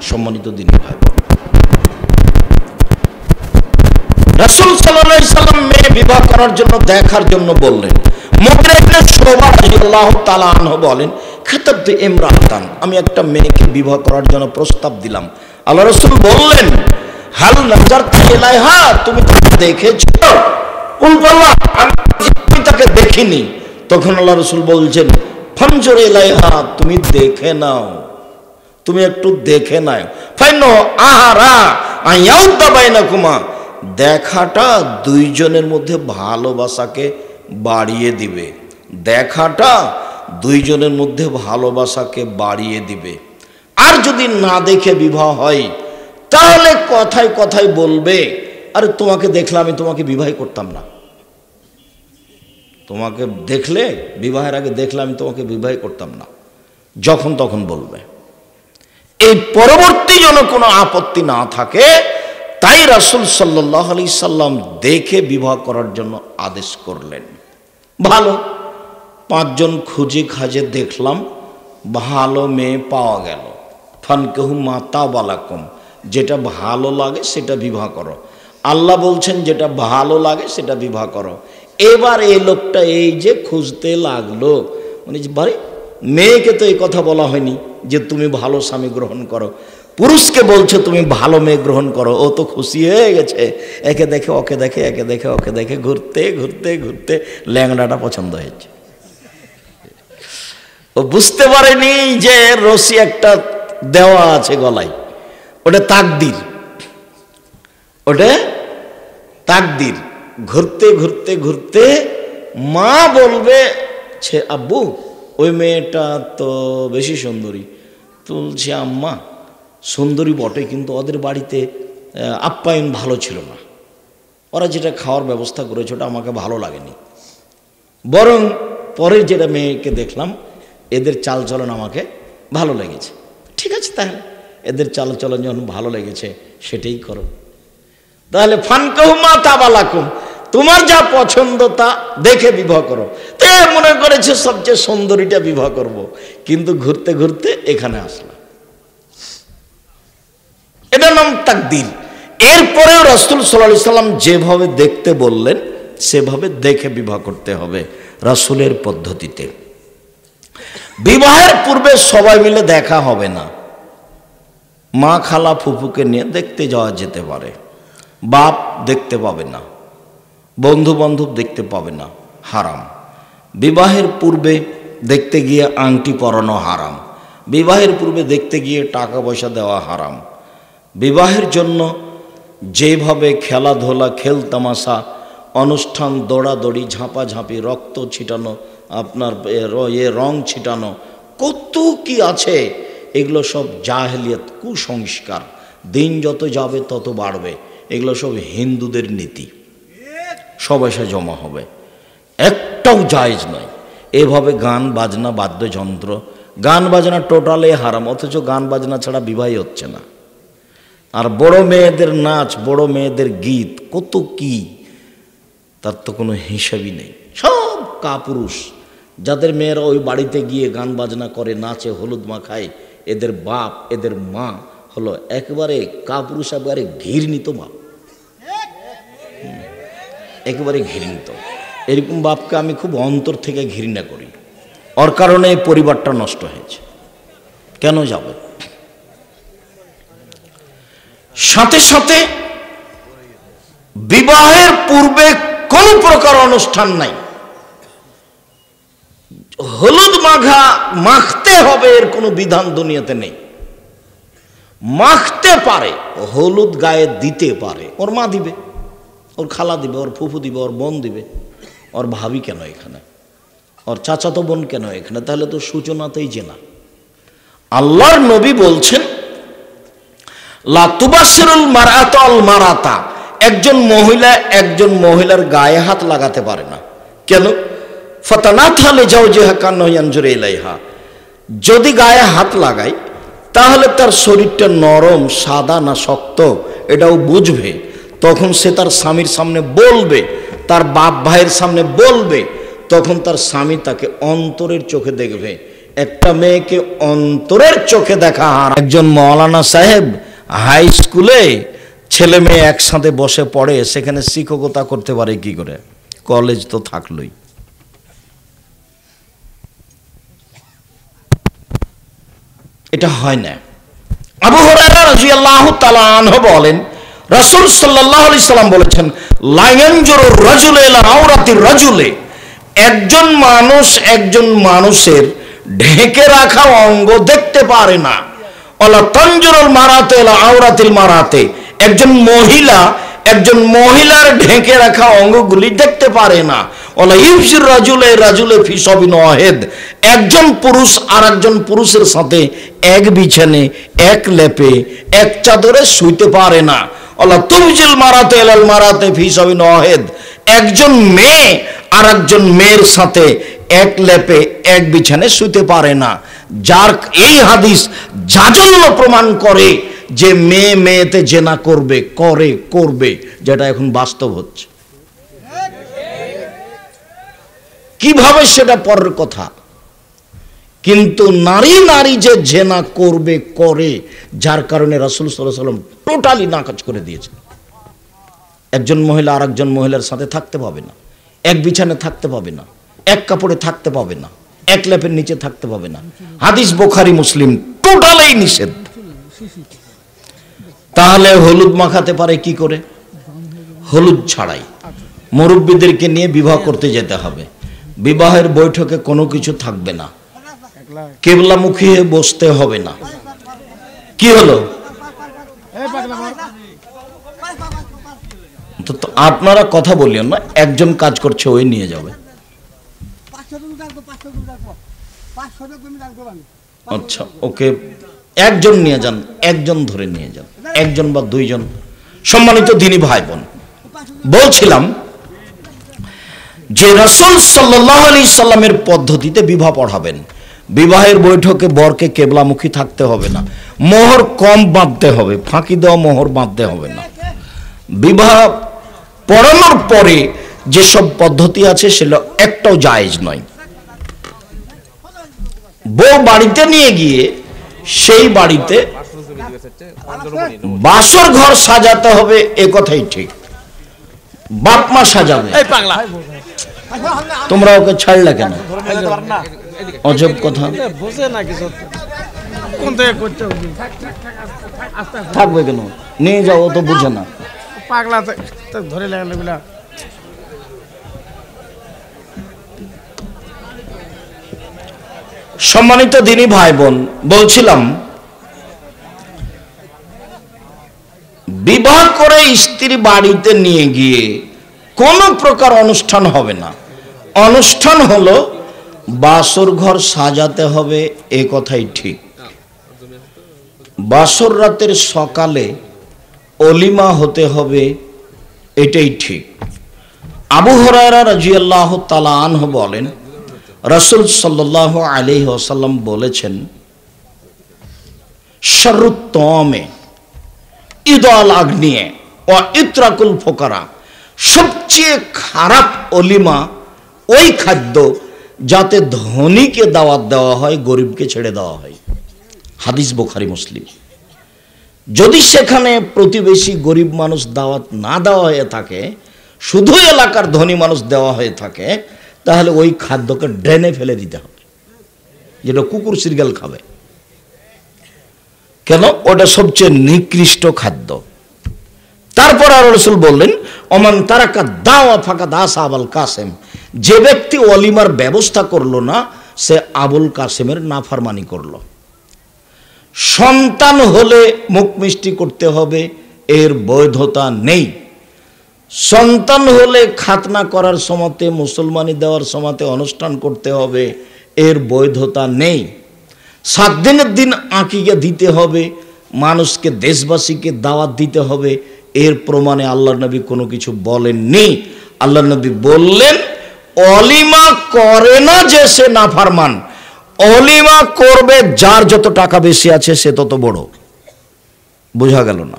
সম্মানিত দিনী ভাই বোন, রাসূল সাল্লাল্লাহু আলাইহি সাল্লাম মেয়ে বিবাহ করার জন্য দেখার জন্য বললেন। মুগিরা ইবনে শুবা রাদিয়াল্লাহু তাআলা আনহু বলেন, খাতাবতু ইমরাতান, আমি একটা মেয়েকে বিবাহ করার জন্য প্রস্তাব দিলাম। আল্লাহ রাসূল বললেন, হাল নাজারতা ইলাইহা, তুমি তাকে দেখেছো? কুলতুল্লাহ, আমি তাকে দেখিনি। তখন আল্লাহ রাসূল বলছেন, ফানজুর ইলাইহা, তুমি দেখে নাও, তুমি একটু দেখে নাও। ফাইনো আহারা আয়াউদ্দা বাইনাকুমা, দেখাটা দুইজনের মধ্যে ভালোবাসাকে বাড়িয়ে দিবে। দেখাটা দুইজনের মধ্যে ভালোবাসাকে বাড়িয়ে দিবে। আর যদি না দেখে বিবাহ হয় তাহলে কথায় কথায় বলবে, আরে তোমাকে দেখলে আমি তোমাকে বিবাহ করতাম না, তোমাকে দেখলে, বিবাহের আগে দেখলে আমি তোমাকে বিবাহ করতাম না, যখন তখন বলবে। এই পরবর্তী যেন কোনো আপত্তি না থাকে, তাই রাসূল সাল্লাল্লাহু আলাইহি সাল্লাম দেখে বিবাহ করার জন্য আদেশ করলেন। ভালো, 5 জন খুঁজে খাজে দেখলাম, ভালো মেয়ে পাওয়া গেল। ফানকিহু মা তাবা লাকুম, যেটা ভালো লাগে সেটা বিবাহ করো। আল্লাহ বলছেন যেটা ভালো লাগে সেটা বিবাহ করো। এবার এই লোকটা এই যে খুঁজতে লাগলো, মানে বারে মেয়েকে তো এই কথা বলা হয়নি যে তুমি ভালো স্বামী গ্রহণ করো, পুরুষকে বলছে তুমি ভালো মেয়ে গ্রহণ করো। ও তো খুশি হয়ে গেছে, একে দেখে ওকে দেখে, একে দেখে ওকে দেখে, ঘুরতে ঘুরতে ঘুরতে ল্যাংড়াটা পছন্দ হয়েছে। ও বুঝতে পারেনি যে রশি একটা দেওয়া আছে গলায়, ওটা তাকদির, ওটা তাকদির। ঘুরতে ঘুরতে ঘুরতে মা বলবে আব্বু ওই মেয়েটা তো বেশি সুন্দরী। তুলছে আম্মা সুন্দরী বটে, কিন্তু ওদের বাড়িতে আপ্যায়ন ভালো ছিল না, ওরা যেটা খাওয়ার ব্যবস্থা করেছে ওটা আমাকে ভালো লাগেনি, বরং পরের যেটা মেয়েকে দেখলাম এদের চালচলন আমাকে ভালো লেগেছে। ঠিক আছে, তাহলে এদের চালচলন যখন ভালো লেগেছে সেটাই করো। তাহলে ফানকাহুমা তাবালাকুম, তোমার যা পছন্দ তা দেখে বিবাহ করো। তো মনে করেছে সবচেয়ে সুন্দরীটা বিবাহ করব, কিন্তু ঘুরতে ঘুরতে এখানে আসলাম। এটা নাম তাকদীর। এরপরেও রাসূল সাল্লাল্লাহু আলাইহি সাল্লাম যেভাবে দেখতে বললেন সেভাবে দেখে বিবাহ করতে হবে রাসূলের পদ্ধতিতে। বিবাহের পূর্বে সবাই মিলে দেখা হবে না, মা খালা ফুফুকে নিয়ে দেখতে যাওয়া যেতে পারে, বাপ দেখতে পাবে না, বন্ধু বান্ধব দেখতে পাবে না, হারাম। বিবাহের পূর্বে দেখতে গিয়ে আংটি পরানো হারাম, বিবাহের পূর্বে দেখতে গিয়ে টাকা পয়সা দেওয়া হারাম। বিবাহের জন্য যেভাবে খেলাধুলা, খেলতামাশা, অনুষ্ঠান, দৌড়াদৌড়ি, ঝাঁপাঝাঁপি, রক্ত ছিটানো, আপনার রং ছিটানো, কত কি আছে, এগুলো সব জাহেলিয়াত, কুসংস্কার। দিন যত যাবে তত বাড়বে। এগুলো সব হিন্দুদের নীতি, সব এসে জমা হবে, একটাও জায়েজ নয়। এভাবে গান বাজনা, বাদ্যযন্ত্র, গান বাজনা টোটালে হারাম, অথচ গান বাজনা ছাড়া বিবাহই হচ্ছে না। আর বড় মেয়েদের নাচ, বড় মেয়েদের গীত, কত কি, তার তো কোনো হিসাবই নেই। সব কাপুরুষ, যাদের মেয়েরা ওই বাড়িতে গিয়ে গান বাজনা করে, নাচে, হলুদ মাখায়, এদের বাপ এদের মা হলো একেবারে কাপুরুষ, একেবারে ঘৃণিত বাপ, একেবারে ঘৃণিত। এরকম বাপকে আমি খুব অন্তর থেকে ঘৃণা করি। ওর কারণে এই পরিবারটা নষ্ট হয়েছে। কেন যাবে? সাথে সাথে বিবাহের পূর্বে কোন প্রকার অনুষ্ঠান নাই। হলুদ মাখতে হবে এর কোনো বিধান দুনিয়াতে নেই। মাখতে পারে, হলুদ গায়ে দিতে পারে, ওর মা দিবে, ওর খালা দিবে, ওর ফুফু দিবে, ওর বোন দিবে। ওর ভাবি কেন এখানে? ওর চাচাতো বোন কেন এখানে? তাহলে তো সূচনাতেই জেনা। আল্লাহর নবী বলছেন লা তুবাশশিরুল মারআতু আল মারাতা, একজন মহিলা একজন মহিলার গায়ে হাত লাগাতে পারে না। কেন? ফাতানাথা লিজাওজিহা কান্নাহু ইয়ানজুরু ইলাইহা, যদি গায়ে হাত লাগায় তাহলে তার শরীরটা নরম, সাদা না শক্ত এটাও বুঝবে। তখন সে তার স্বামীর সামনে বলবে, তার বাপ ভাইয়ের সামনে বলবে, তখন তার স্বামী তাকে অন্তরের চোখে দেখবে। একটা মেয়েকে অন্তরের চোখে দেখা হারাম। একজন মাওলানা সাহেব হাই স্কুলে ছেলে মেয়ে একসাথে বসে পড়ে, সেখানে শিক্ষকতা করতে পারে কি করে? কলেজ তো থাকলোই। এটা হয় না। আবু হুরায়রা রাদিয়াল্লাহু তাআলা আনহু বলেন রাসূল সাল্লাল্লাহু আলাইহি সাল্লাম বলেছেন লা ইয়ানজুরু রাজুলু ইলা আওরাতির রাজুলি, একজন মানুষ একজন মানুষের ঢেকে রাখা অঙ্গ দেখতে পারে না। ওয়ালা তানজুরুল মারাতু ইলা আওরাতিল মারাতে, একজন মহিলা একজন মহিলার ঢেকে রাখা অঙ্গগুলি দেখতে পারে না। ওয়ালা ইউফসির রাজুলে রাজুলে ফি সাবিন ওয়াহিদ, একজন পুরুষ আর একজন পুরুষের সাথে এক বিছানে, এক লেপে, এক চাদরে শুইতে পারে না। ওয়ালা তুবজিল মারাতু ইলাল মারাতে ফি সাবিন ওয়াহিদ, একজন মেয়ে আর একজন মেয়ের সাথে এক লেপে এক বিছানে শুতে পারে না। যার এই হাদিস জাজল্য প্রমাণ করে যে মেয়ে মেয়েতে জেনা করবে, করবে, যেটা এখন বাস্তব হচ্ছে। কিভাবে সেটা পরের কথা। কিন্তু নারী নারী যে জেনা করবে করে, যার কারণে রাসূল সাল্লাল্লাহু আলাইহি ওয়াসাল্লাম টোটালি নাকাজ করে দিয়েছেন। একজন মহিলা আর একজন মহিলার সাথে থাকতে পাবে না, এক বিছানায় থাকতে পাবে না, এক কাপড়ে থাকতে পাবে না, এক লেপের নিচে থাকতে পাবে না। হাদিস বুখারী মুসলিম, টোটালি নিষেধ। তাহলে হলুদ মাখাতে পারে কি করে? হলুদ ছাড়াই। মুরব্বীদেরকে নিয়ে বিবাহ করতে যেতে হবে, বিবাহের বৈঠকে কোনো কিছু থাকবে না, কিবলামুখী হয়ে বসতে হবে না। কি হলো? তো আপনারা কথা বললেন না, একজন কাজ করছে ওই নিয়ে যাবে। আচ্ছা ওকে, একজন নিয়ে যান, একজন ধরে নিয়ে যান, একজন বা দুইজন। সম্মানিত দ্বীনী ভাই বোন, বলছিলাম যে রাসূল সাল্লাল্লাহু আলাইহি সাল্লামের পদ্ধতিতে বিবাহ পড়াবেন। বিবাহের বৈঠকে বরকে কেবলামুখী থাকতে হবে না, মোহর কম বাঁধতে হবে, ফাঁকি দেওয়া মোহর বাঁধতে হবে না। বিবাহ পড়ানোর পরে যেসব পদ্ধতি আছে সেগুলো একটাও জায়েজ নয়। বউ বাড়িতে নিয়ে গিয়ে সেই বাড়িতে বাসর ঘর সাজাতে হবে, এ কথাই ঠিক। বাপ মা সাজাবে। তোমরা ওকে ছাড়লে কেন? অজব কথা। থাকবে কেন? নিয়ে যাও, ও তো বুঝে না। পাগলা ধরে লাগলে। সম্মানিত দ্বীনী ভাই বোন, বলছিলাম বিবাহ করে স্ত্রী বাড়িতে নিয়ে গিয়ে কোনো প্রকার অনুষ্ঠান হবে না। অনুষ্ঠান হলো বাসর ঘর সাজাতে হবে, এ কথাই ঠিক। বাসর রাতের সকালে অলিমা হতে হবে, এটাই ঠিক। আবু হুরায়রা রাদিয়াল্লাহু তাআলা আনহু বলেন, রাসূল সাল্লাল্লাহু আলাইহি ওয়াসাল্লাম বলেছেন, শাররুত তামে ইদাল আগনিয়ে ওয়া ইতরাকুল ফুকারা, সবচেয়ে খারাপ অলিমা ওই খাদ্য যাতে ধনীকে দাওয়াত দেওয়া হয়, গরিবকে ছেড়ে দেওয়া হয়। হাদিস বুখারী মুসলিম। যদি সেখানে প্রতিবেশী গরিব মানুষ দাওয়াত না দেওয়া হয়ে থাকে, শুধু এলাকার ধনী মানুষ দেওয়া হয়ে থাকে, তাহলে ওই খাদ্যকে ড্রেনে ফেলে দিতে হবে, যেটা কুকুর সিরগাল খাবে। কেন? ওটা সবচেয়ে নিকৃষ্ট খাদ্য। তারপর আর রাসূল বললেন, ওমান তারাকা দাওয়া ফাকাদ আসা আবুল কাসেম, যে ব্যক্তি ওলিমার ব্যবস্থা করলো না, সে আবুল কাসেমের নাফরমানি করলো। সন্তান হলে মুখ মিষ্টি করতে হবে, এর বৈধতা নেই। সন্তান হলে খাতনা করার সময়তে, মুসলমানি দেওয়ার সময়তে অনুষ্ঠান করতে হবে, এর বৈধতা নেই। 7 দিনের দিন আকিকা দিতে হবে, মানুষকে, দেশবাসীকে দাওয়াত দিতে হবে, এর প্রমাণে আল্লাহর নবী কোনো কিছু বলেননি। আল্লাহর নবী বললেন, অলিমা করে না যে সে নাফরমান, অলিমা করবে যার যত টাকা বেশি আছে সে তত বড়। বোঝা গেল না?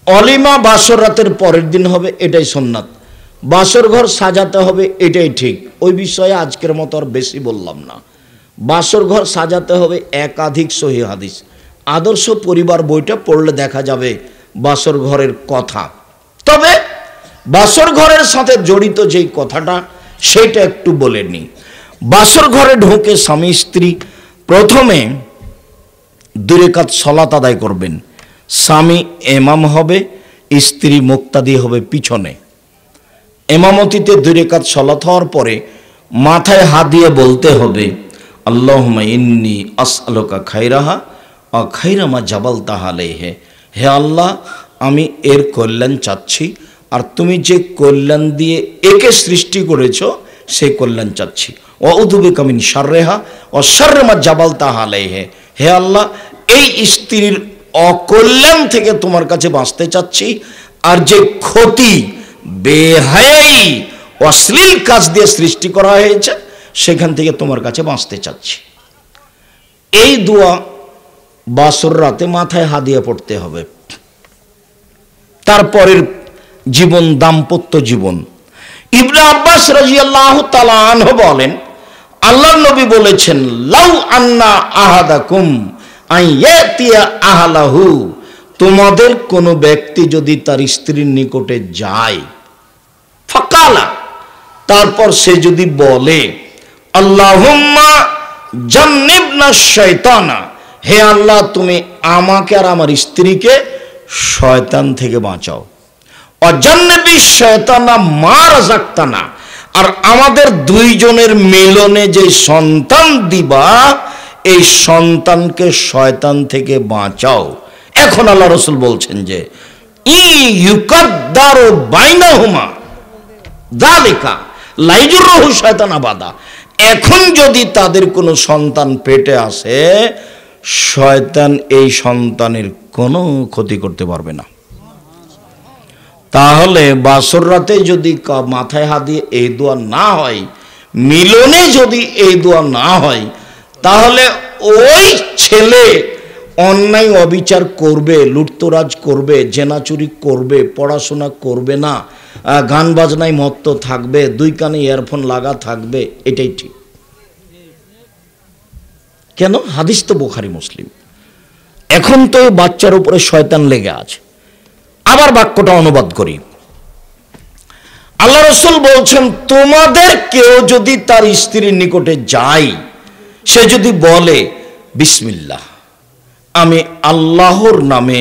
অলিমা বাসর রাতের পরের দিন হবে, এটাই সুন্নাত। বাসর ঘর সাজাতে হবে, এটাই ঠিক। ওই বিষয়ে আজকের মতো আর বেশি বললাম না। বাসর ঘর সাজাতে হবে, একাধিক সহিহ হাদিস। আদর্শ পরিবার বইটা পড়লে দেখা যাবে বাসর ঘরের কথা। তবে বাসর ঘরের সাথে জড়িত যেই কথাটা, সেটা একটু বলে নিই। বাসর ঘরে ঢোকে স্বামী স্ত্রী প্রথমে 2 রাকাত সালাত আদায় করবেন। স্বামী ইমাম হবে, স্ত্রী মুক্তাদি হবে পিছনে। ইমামতিতে 2 রাকাত সালাত হওয়ার পরে মাথায় হাত দিয়ে বলতে হবে, আল্লাহুম্মা ইন্নী আসআলুকা খায়রাহা ওয়া খায়রা মা জাবালতাহা আলাইহি। হে আল্লাহ, আমি এর কল্যাণ চাচ্ছি, আর তুমি যে কল্যাণ দিয়ে একে সৃষ্টি করেছো সেই কল্যাণ চাচ্ছি। ওয়া আউযু বিকা মিন শাররিহা ওয়া শাররি মা জাবালতাহা আলাইহি। হে আল্লাহ, এই স্ত্রীর অকল্যাণ থেকে তোমার কাছে বাঁচতে চাচ্ছি, আর যে ক্ষতি, বেহায়াই, অশ্লীল কাজ দিয়ে সৃষ্টি করা হয়েছে সেখান থেকে তোমার কাছে বাঁচতে চাচ্ছি। এই দোয়া বাসর রাতে মাথায় হাত দিয়ে পড়তে হবে। তারপরের জীবন দাম্পত্য জীবন, ইবনে আব্বাস রাদিয়াল্লাহু তাআলা আনহু বলেন, আল্লাহর নবী বলেছেন, লাউ আন্না আহাদাকুম আইয়াতিয়া আহলাহু, তোমাদের কোন ব্যক্তি যদি তার স্ত্রীর নিকটে যায়, ফাকালা, তারপর সে যদি বলে, আল্লাহুম্মা জান্নিবনা শাইতানা, হে আল্লাহ তুমি আমাকে আর আমার স্ত্রীকে শয়তান থেকে বাঁচাও, অজান্নিবি শাইতানা মা রাযাকতানা, আর আমাদের দুইজনের মিলনে যে সন্তান দিবা এই সন্তানকে শয়তান থেকে বাঁচাও। এখন আল্লাহ রাসূল বলছেন যে ইউকাদ্দারু বাইনাহুমা যালিকা লাইজুরহু শয়তান আবাদা, এখন যদি তাদের কোনো সন্তান পেটে আসে, শয়তান এই সন্তানের কোনো ক্ষতি করতে পারবে না। তাহলে বাসর রাতে যদি মাথায় হাত দিয়ে এই দোয়া না হয়, মিলনে যদি এই দোয়া না হয়, তাহলে ওই ছেলে অন্যায় অবিচার করবে, লুটতরাজ করবে, জেনাচুরি করবে, পড়াশোনা করবে না, গান বাজনায় মত্ত থাকবে, দুই কানে ইয়ারফোন লাগা থাকবে, এটাই ঠিক। কেন? হাদিস তো বুখারী মুসলিম। এখন তো এই বাচ্চার উপরে শয়তান লেগে আছে। আবার বাক্যটা অনুবাদ করি। আল্লাহ রাসূল বলছেন, তোমাদের কেউ যদি তার স্ত্রীর নিকটে যায়, সে যদি বলে বিসমিল্লাহ, আমি আল্লাহর নামে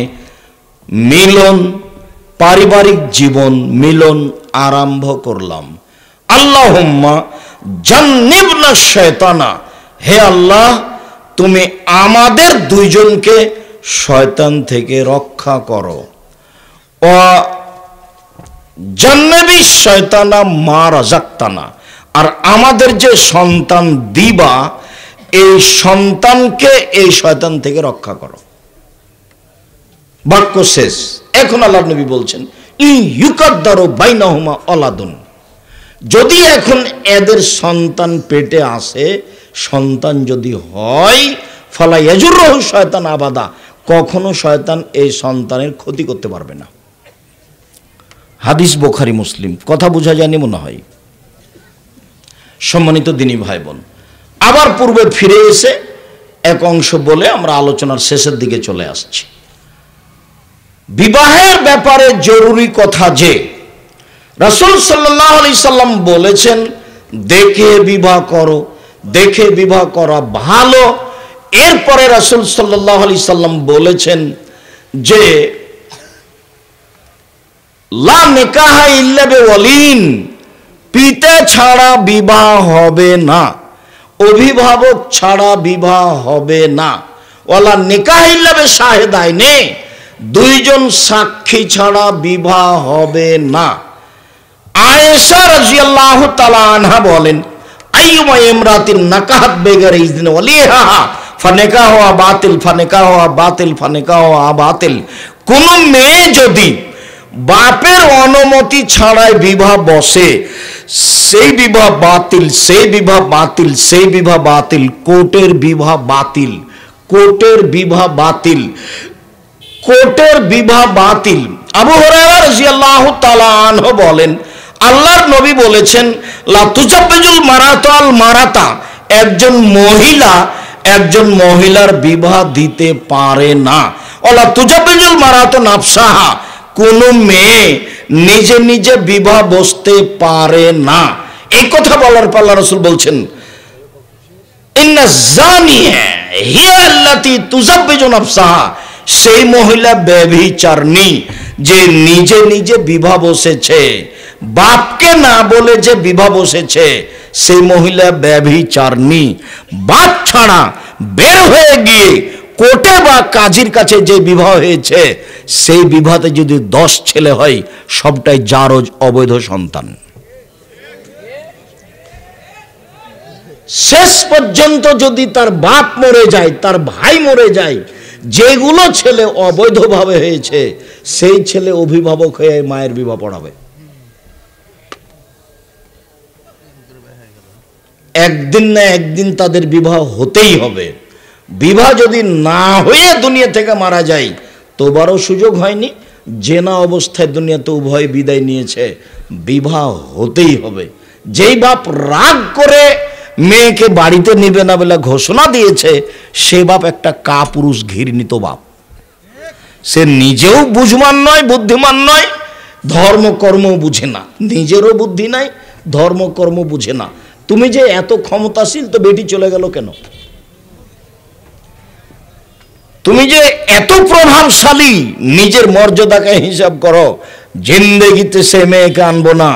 মিলন, পারিবারিক জীবন মিলন আরম্ভ করলাম, আল্লাহুম্মা জান্নিবনা শাইতানা, হে আল্লাহ তুমি আমাদের দুইজনকে শয়তান থেকে রক্ষা করো, ও জান্নাবি শয়তানা মা রাযাকতানা, আর আমাদের যে সন্তান দিবা এই সন্তানকে এই শয়তান থেকে রক্ষা করো। বাক্য শেষ। এখন আল্লাহর নবী বলছেন, ইউকাদ্দারু বাইনাহুমা ওলাদুন, যদি এখন এদের সন্তান পেটে আসে, সন্তান যদি হয়, ফালা ইয়াজুরহু শয়তান আবাদা, কখনো শয়তান এই সন্তানের ক্ষতি করতে পারবে না। হাদিস বুখারী মুসলিম। কথা বোঝা যায়নি মনে হয়? সম্মানিত দিনী ভাই বোন, আবার পূর্বে ফিরে এসে এক অংশ বলে আমরা আলোচনার শেষের দিকে চলে আসছি। বিবাহের ব্যাপারে জরুরি কথা যে রাসূল সাল্লাল্লাহু আলাইহি সাল্লাম বলেছেন, দেখে বিবাহ করো, দেখে বিবাহ করা ভালো। এরপরে রাসূল সাল্লাল্লাহু আলাইহি সাল্লাম বলেছেন যে লা নিকাহা ইল্লা বিওয়ালিন, পিতা ছাড়া বিবাহ হবে না, অভিভাবক ছাড়া বিবাহ হবে না, ওয়ালা নিকাহা ইল্লা বিশাহিদাইনি, দুইজন সাক্ষী ছাড়া বিবাহ হবে না। আয়েশা রাদিয়াল্লাহু তাআলা আনহা বলেন, আইয়ুমা ইমরাতিন নাকাহাত বেগারে ইজনি ওয়ালিহা ফানিকাহুহা বাতিল ফানিকাহুহা বাতিল ফানিকাহুহা বাতিল, কোন মেয়ে যদি বাপের অনুমতি ছাড়াই বিবাহ বসে, সেই বিবাহ বাতিল, সেই বিবাহ বাতিল, সেই বিবাহ বাতিল, কোর্টের বিবাহ বাতিল, কোর্টের বিবাহ বাতিল, কোর্টের বিবাহ বাতিল। আবু হুরায়রা রাদিয়াল্লাহু তাআলা আনহু বলেন, আল্লাহর নবী বলেছেন, লা তুজাব্বিজুল মারাতু আল মারাতা, একজন মহিলা একজন মহিলার বিবাহ দিতে পারে না, ওয়ালা তুজাব্বিজুল মারাতু নাফসাহা, কোন মেয়ে নিজে নিজে বিবাহ বসতে পারে না। এই কথা বলার পর আল্লাহ রাসূল বলছেন, ইন্না জানিয়া হিয়া আল্লাতী তুজাব্বিজু নাফসাহা, সেই মহিলা ব্যভিচারিণী যে নিজে নিজে বিবাহ বসেছে, বাপকে না বলে যে বিবাহ বসেছে, সেই মহিলা ব্যভিচারিণী। বাপ ছাড়া বের হয়ে গিয়ে কোর্টে বা কাজীর কাছে যে বিবাহ হয়েছে, সেই বিবাহতে যদি 10 ছেলে হয়, সবটাই জারজ অবৈধ সন্তান। শেষ পর্যন্ত যদি তার বাপ মরে যায়, তার ভাই মরে যায়, যেগুলো ছেলে অবৈধভাবে হয়েছে, সেই ছেলে অভিভাবক হয়ে মায়ের বিবাহ পড়াবে। একদিন না একদিন তাদের বিবাহ হতেই হবে। বিবাহ যদি না হয়ে দুনিয়া থেকে মারা যায়, তোবারও সুযোগ হয়নি, জেনা অবস্থায় দুনিয়াতে উভয় বিদায় নিয়েছে, বিবাহ হতেই হবে। যেই বাপ রাগ করে মেয়েকে বাড়িতে নেবে না বলে ঘোষণা দিয়েছে, সে বাপ একটা কাপুরুষ ঘৃণিত বাপ। সে নিজেও বুঝমান নয়, বুদ্ধিমান নয়, ধর্মকর্ম বুঝে না, নিজেরও বুদ্ধি নাই, ধর্মকর্ম বুঝে না। তুমি যে এত ক্ষমতাশীল, তো বেটি চলে গেল কেন? তুমি যে এত প্রভাবশালী, নিজের মর্যাদাকে হিসাব করো। জিন্দেগিতে সে মেয়েকে আনবো না,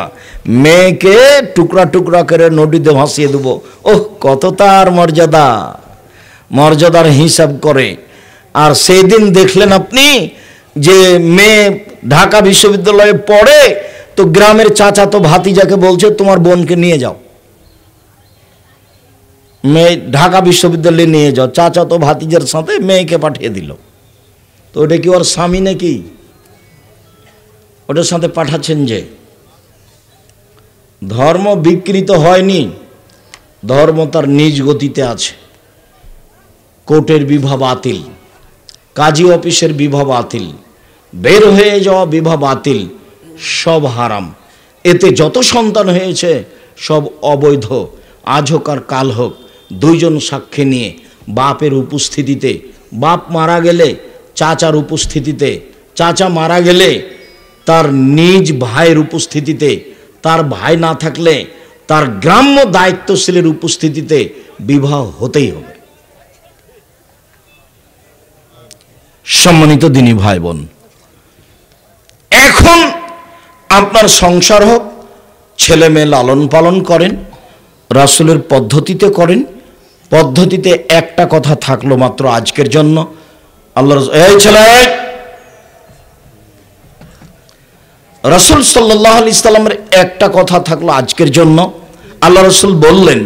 মেয়েকে টুকরা টুকরা করে নদীতে ভাসিয়ে দেবো। ওহ, কত তার মর্যাদা, মর্যাদার হিসাব করে। আর সেই দিন দেখলেন আপনি যে মেয়ে ঢাকা বিশ্ববিদ্যালয়ে পড়ে, তো গ্রামের চাচাতো ভাতিজাকে বলছে তোমার বোনকে নিয়ে যাও, মেয়ে ঢাকা বিশ্ববিদ্যালয়ে নিয়ে যাও। চাচাতো ভাতিজার সাথে মেয়েকে পাঠিয়ে দিল। তো ওটা কি ওর স্বামী নাকি? ওটার সাথে পাঠাচ্ছেন যে। ধর্ম বিকৃত হয়নি, ধর্ম তার নিজ গতিতে আছে। কোর্টের বিবাহ বাতিল, কাজী অফিসের বিবাহ বাতিল, বের হয়ে যাওয়া বিবাহ বাতিল, সব হারাম। এতে যত সন্তান হয়েছে সব অবৈধ। আজ হোক আর কাল হোক, দুইজন সাক্ষী নিয়ে, বাপের উপস্থিতিতে, বাপ মারা গেলে চাচার উপস্থিতিতে, চাচা মারা গেলে তার নিজ ভাইয়ের উপস্থিতিতে, তার ভাই না থাকলে তার গ্রাম্য দায়িত্বশীলের উপস্থিতিতে বিবাহ হতেই হবে। সম্মানিত দিনী ভাই বোন, এখন আপনার সংসার হোক, ছেলে মেয়ে লালন পালন করেন, রাসূলের পদ্ধতিতে করেন। পদ্ধতিতে একটা কথা থাকলো মাত্র আজকের জন্য, আল্লাহ এই ছেলে, রাসূল সাল্লাল্লাহু আলাইহি সাল্লামের একটা কথা থাকলো আজকের জন্য। আল্লাহ রাসূল বললেন,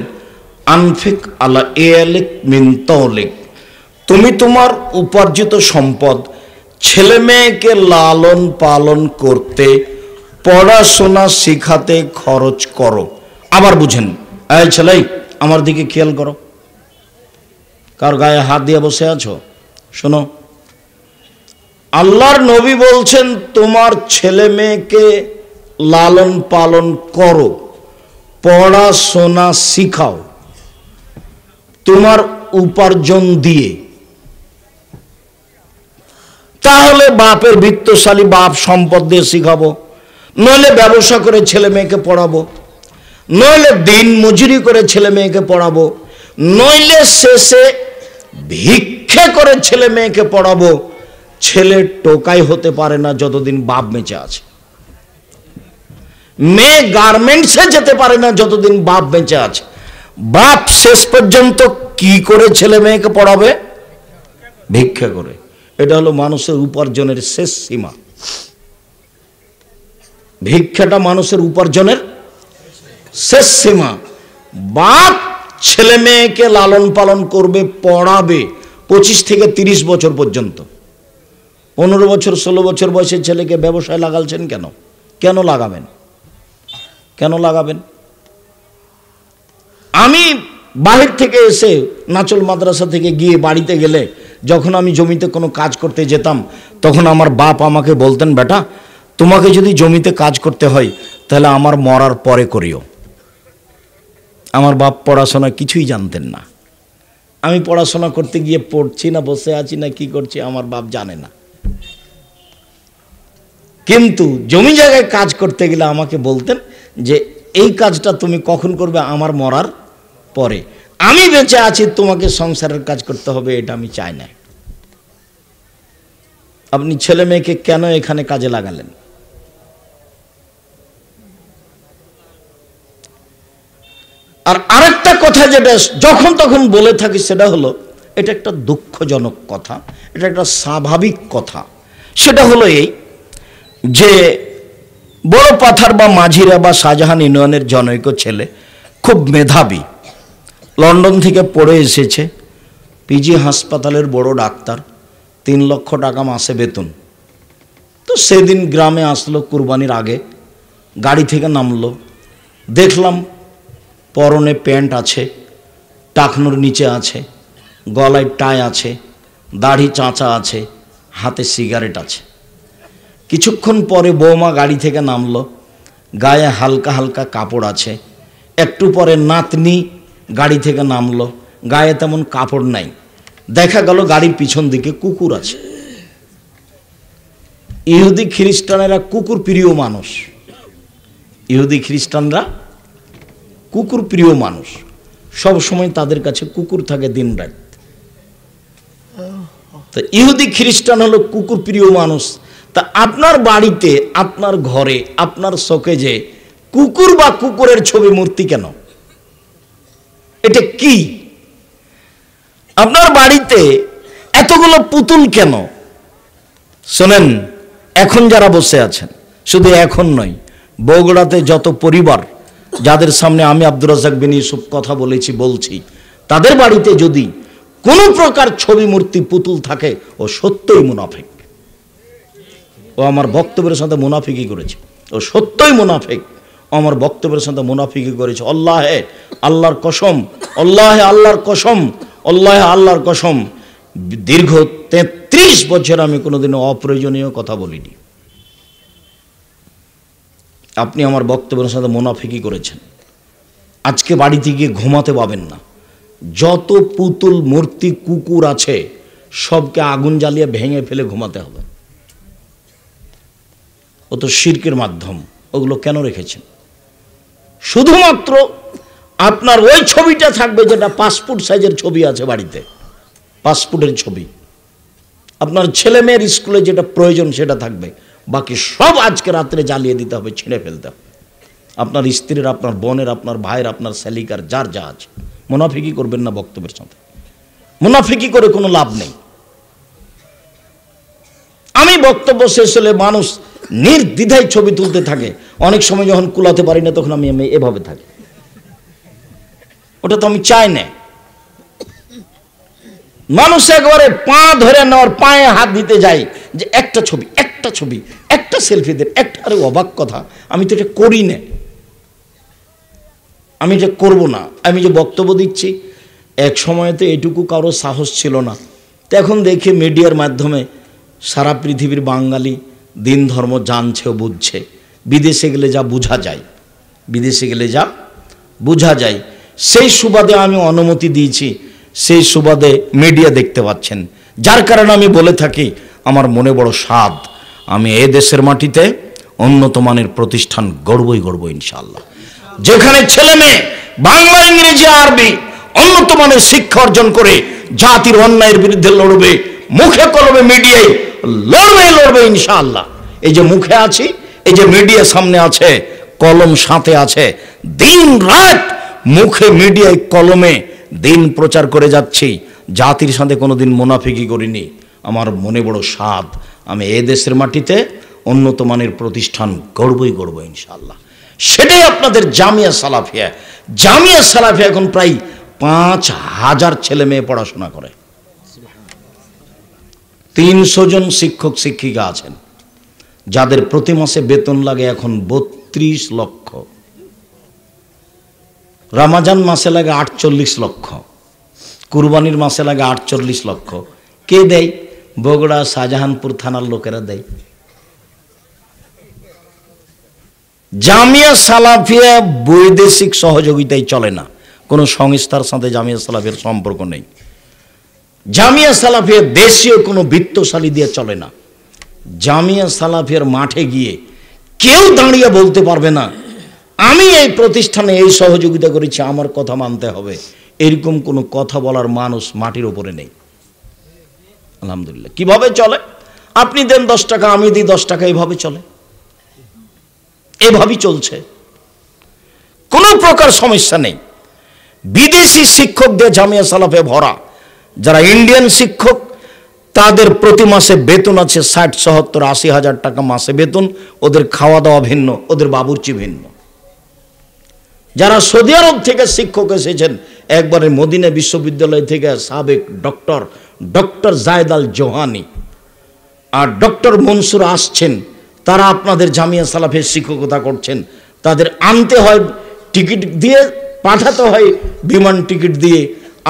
আনফিক আলা ইয়ালিক মিন তাওলিক, তুমি তোমার উপার্জিত সম্পদ ছেলে মেয়েকে লালন পালন করতে, পড়াশোনা শিখাতে খরচ করো। আবার বুঝেন, এই ছেলে আমার দিকে খেয়াল করো, কার গায়ে হাত দিয়ে বসে আছো? শোনো, আল্লাহর নবী বলছেন তোমার ছেলে মেয়েকে লালন পালন করো, পড়াশোনা শিখাও তোমার উপার্জন দিয়ে। তাহলে বাপের বিত্তশালী বাপ, সম্পদ দিয়ে শিখাবো, নইলে ব্যবসা করে ছেলে মেয়েকে পড়াবো, নইলে দিন মজুরি করে ছেলে মেয়েকে পড়াবো, নইলে শেষে ভিক্ষে করে ছেলে মেয়েকে পড়াবো। ছেলে টোকাই হতে পারে না যতদিন বাপ বেঁচে আছে, মেয়ে গার্মেন্টসে যেতে পারে না যতদিন বাপ বেঁচে আছে। বাপ শেষ পর্যন্ত কি করে ছেলে মেয়েকে পড়াবে? ভিক্ষা করে। এটা হলো মানুষের উপার্জনের শেষ সীমা। ভিক্ষাটা মানুষের উপার্জনের শেষ সীমা। বাপ ছেলে মেয়েকে লালন পালন করবে, পড়াবে 25 থেকে 30 বছর পর্যন্ত। 15 বছর 16 বছর বয়সের ছেলেকে ব্যবসায় লাগালছেন কেন? কেন লাগাবেন? কেন লাগাবেন? আমি বাহির থেকে এসে নাচল মাদ্রাসা থেকে গিয়ে বাড়িতে গেলে, যখন আমি জমিতে কোনো কাজ করতে যেতাম, তখন আমার বাপ আমাকে বলতেন, বেটা তোমাকে যদি জমিতে কাজ করতে হয় তাহলে আমার মরার পরে করিও। আমার বাপ পড়াশোনা কিছুই জানতেন না। আমি পড়াশোনা করতে গিয়ে পড়ছি না বসে আছি না কি করছি আমার বাপ জানে না। কিন্তু জমি জায়গায় কাজ করতে গেলে আমাকে বলতেন যে এই কাজটা তুমি কখন করবে? আমার মরার পরে। আমি বেঁচে আছি, তোমাকে সংসারের কাজ করতে হবে, এটা আমি চাই না। আপনি ছেলে মেয়েকে কেন এখানে কাজে লাগালেন? আর আরেকটা কথা যেটা যখন তখন বলে থাকি, সেটা হলো, এটা একটা দুঃখজনক কথা, এটা একটা স্বাভাবিক কথা। সেটা হলো এই যে বড় পাথার বা মাঝিরা বা শাহজাহান ইউনিয়নের জনৈক ছেলে, খুব মেধাবী, লন্ডন থেকে পড়ে এসেছে, পিজি হাসপাতালের বড় ডাক্তার, 3 লক্ষ টাকা মাসে বেতন। তো সেদিন গ্রামে আসলো কুরবানির আগে, গাড়ি থেকে নামলো, দেখলাম পরনে প্যান্ট আছে, টাকনুর নিচে আছে, গলায় টাই আছে, দাড়ি চাঁচা আছে, হাতে সিগারেট আছে। কিছুক্ষণ পরে বৌমা গাড়ি থেকে নামলো, গায়ে হালকা হালকা কাপড় আছে। একটু পরে নাতনি গাড়ি থেকে নামলো, গায়ে তেমন কাপড় নাই। দেখা গেল গাড়ির পিছন দিকে কুকুর আছে। ইহুদি খ্রিস্টানেরা কুকুর প্রিয় মানুষ, ইহুদি খ্রিস্টানরা কুকুর প্রিয় মানুষ, সব সময় তাদের কাছে কুকুর থাকে দিন রাত। তো ইহুদি খ্রিস্টান হলো কুকুর প্রিয় মানুষ। তা আপনার বাড়িতে, আপনার ঘরে, আপনার শোকেজে কুকুর বা কুকুরের ছবি মূর্তি কেন? এটা কি? আপনার বাড়িতে এতগুলো পুতুল কেন? শোনেন, এখন যারা বসে আছেন, শুধু এখন নয়, বগুড়াতে যত পরিবার যাদের সামনে আমি আব্দুর রাজ্জাক বিন ইউসুফ কথা বলছি, তাদের বাড়িতে যদি কোনো প্রকার ছবি মূর্তি পুতুল থাকে, ও সত্যই মুনাফিক। ও আমার বক্তব্যের সাথে মুনাফিকি করেছে, ও সত্যই মুনাফিক। আমার বক্তব্যের সাথে মুনাফিকি করেছে। আল্লাহে আল্লাহর কসম, আল্লাহে আল্লাহর কসম, আল্লাহে আল্লাহর কসম, দীর্ঘ 33 বছর আমি কোনোদিনও অপ্রয়োজনীয় কথা বলিনি। আপনি আমার বক্তব্যের সাথে মুনাফিকি করেছেন। আজকে বাড়িতে গিয়ে ঘুমাতে পাবেন না। যত পুতুল মূর্তি কুকুর আছে সবকে আগুন জ্বালিয়ে ভেঙে ফেলে ঘুমাতে হবে। ও তো শিরকের মাধ্যম। ওগুলো কেন রেখেছেন? শুধুমাত্র আপনার ওই ছবিটা থাকবে যেটা পাসপোর্ট সাইজের ছবি আছে বাড়িতে, পাসপোর্টের ছবি। আপনার ছেলে মেয়ের স্কুলে যেটা প্রয়োজন সেটা থাকবে, বাকি সব আজকে রাত্রে জ্বালিয়ে দিতে হবে, ছিঁড়ে ফেলতে হবে। আপনার স্ত্রীর, আপনার বোনের, আপনার ভাইয়ের, আপনার শালিকার, যার যা আছে। মুনাফিকি করবেন না বক্তব্যের সাথে। মুনাফিকি করে কোনো লাভ নেই। আমি বক্তব্য শেষ হলে মানুষ নির্দ্বিধায় ছবি তুলতে থাকে। অনেক সময় যখন কুলাতে পারি না তখন আমি এভাবে থাকি। ওটা তো আমি চাই না। মানুষ একবারে পা ধরে নেওয়ার, পায়ে হাত দিতে যায় যে একটা ছবি, একটা ছবি, একটা সেলফি দেন, একটা। আরে অবাক কথা, আমি তো এটা করি না, আমি এটা করবো না। আমি যে বক্তব্য দিচ্ছি, এক সময় তো এটুকু কারো সাহস ছিল না। তো এখন দেখি মিডিয়ার মাধ্যমে সারা পৃথিবীর বাঙালি দিন ধর্ম জানছে ও বুঝছে। বিদেশে গেলে যা বোঝা যায়, বিদেশে গেলে যা বোঝা যায়, সেই সুবাদে আমি অনুমতি দিয়েছি, সেই সুবাদে মিডিয়া দেখতে পাচ্ছেন। যার কারণে আমি বলে থাকি, আমার মনে বড় স্বাদ, আমি এ দেশের মাটিতে উন্নত মানের প্রতিষ্ঠান গড়বই গড়ব ইনশাআল্লাহ। যেখানে ছেলে মেয়ে বাংলা, ইংরেজি, আরবি উন্নত মানের শিক্ষা অর্জন করে জাতির অন্যায়ের বিরুদ্ধে লড়বে, মুখে কলমে মিডিয়ায় লড়বে ইনশাআল্লাহ। এই যে মুখে আছি, এই যে মিডিয়া সামনে আছে, কলম সাথে আছে, দিন রাত মুখে মিডিয়ায় কলমে দিন প্রচার করে যাচ্ছি। জাতির সাথে কোনোদিন মুনাফিকি করিনি। আমার মনে বড় স্বাদ, আমি এ দেশের মাটিতে উন্নত মানের প্রতিষ্ঠান গড়বই গড়ব ইনশাআল্লাহ। সেটাই আপনাদের জামিয়া সালাফিয়া। জামিয়া সালাফিয়া এখন প্রায় 5000 ছেলে মেয়ে পড়াশোনা করে। 300 জন শিক্ষক শিক্ষিকা আছেন, যাদের প্রতি মাসে বেতন লাগে এখন 32 লক্ষ। রমজান মাসে লাগে 48 লক্ষ, কুরবানির মাসে লাগে 48 লক্ষ। কে দেয়? বগুড়া শাহজাহানপুর থানার লোকেরা দেয়। জামিয়া সালাফিয়া বৈদেশিক সহযোগিতায় চলে না, কোনো সংস্থার সাথে জামিয়া সালাফিয়ার সম্পর্ক নেই। জামিয়া সালাফিয়া দেশীয় কোনো বিত্তশালী দিয়ে চলে না। জামিয়া সালাফিয়ার মাঠে গিয়ে কেউ দাঁড়িয়ে বলতে পারবে না আমি এই প্রতিষ্ঠানে এই সহযোগিতা করেছি, আমার কথা মানতে হবে। এরকম কোনো কথা বলার মানুষ মাটির উপরে নেই। আলহামদুলিল্লাহ। কিভাবে চলে? আপনি দেন 10 টাকা, আমি দিই 10 টাকা, এইভাবে চলে, এভাবেই চলছে। কোনো প্রকার সমস্যা নেই। বিদেশি শিক্ষকদের জামিয়া সালাফে ভরা। যারা ইন্ডিয়ান শিক্ষক, তাদের প্রতি মাসে বেতন আছে 60, 70, 80 হাজার টাকা মাসে বেতন। ওদের খাওয়া দাওয়া ভিন্ন, ওদের বাবুর্চি ভিন্ন। যারা সৌদি আরব থেকে শিক্ষক এসেছেন, একবারে মদিনা বিশ্ববিদ্যালয় থেকে সাবেক ডক্টর জায়েদ আল জোহানি আর ডক্টর মনসুর আসছেন, তারা আপনাদের জামিয়া সালাফের শিক্ষকতা করছেন। তাদের আনতে হয় টিকিট দিয়ে, পাঠাতে হয় বিমান টিকিট দিয়ে,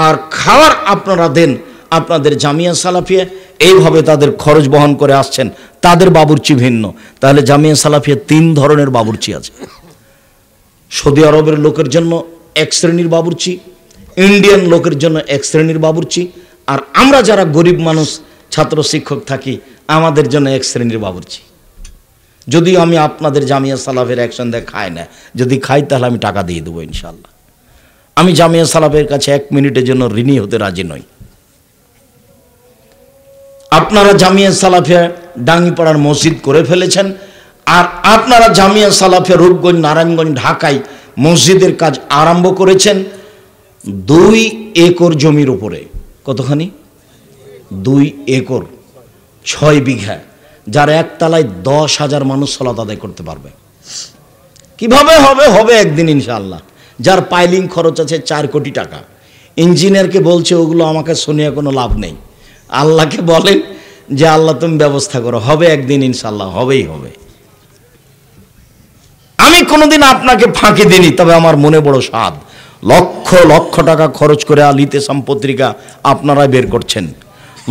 আর খাওয়ার আপনারা দেন। আপনাদের জামিয়া সালাফিয়া এইভাবে তাদের খরচ বহন করে আসছেন, তাদের বাবুর্চি ভিন্ন। তাহলে জামিয়া সালাফিয়া 3 ধরনের বাবুর্চি আছে। সৌদি আরবের লোকের জন্য এক শ্রেণীর বাবুর্চি, ইন্ডিয়ান লোকের জন্য এক শ্রেণীর বাবুর্চি, আর আমরা যারা গরিব মানুষ ছাত্র শিক্ষক থাকি আমাদের জন্য এক শ্রেণীর বাবুর্চি। যদি আমি আপনাদের জামিয়া সালাফের একসঙ্গে খাই না, যদি খাই তাহলে আমি টাকা দিয়ে দেবো ইনশাল্লাহ। আমি জামিয়া সালাফের কাছে 1 মিনিটের জন্য ঋণী হতে রাজি নই। আপনারা জামিয়া সালাফিয়া ডাঙ্গিপাড়ার মসজিদ করে ফেলেছেন, আর আপনারা জামিয়া সালাফিয়া রূপগঞ্জ, নারায়ণগঞ্জ, ঢাকায় মসজিদের কাজ আরম্ভ করেছেন 2 একর জমির উপরে। কতখানি? 2 একর, 6 বিঘা, যার একতলায় 10,000 মানুষ সালাত আদায় করতে পারবে। কিভাবে হবে? হবে একদিন ইনশাআল্লাহ। যার পাইলিং খরচ আছে 4 কোটি টাকা। ইঞ্জিনিয়ারকে বলছে ওগুলো আমাকে শুনিয়ে কোনো লাভ নেই। আল্লাহকে বলেন যে আল্লাহ তুমি ব্যবস্থা করো, হবে একদিন ইনশাআল্লাহ, হবেই হবে। আমি কোনোদিন আপনাকে ফাঁকি দিইনি, তবে আমার মনে বড় স্বাদ। লক্ষ লক্ষ টাকা খরচ করে আল ইতিসাম পত্রিকা আপনারা বের করছেন,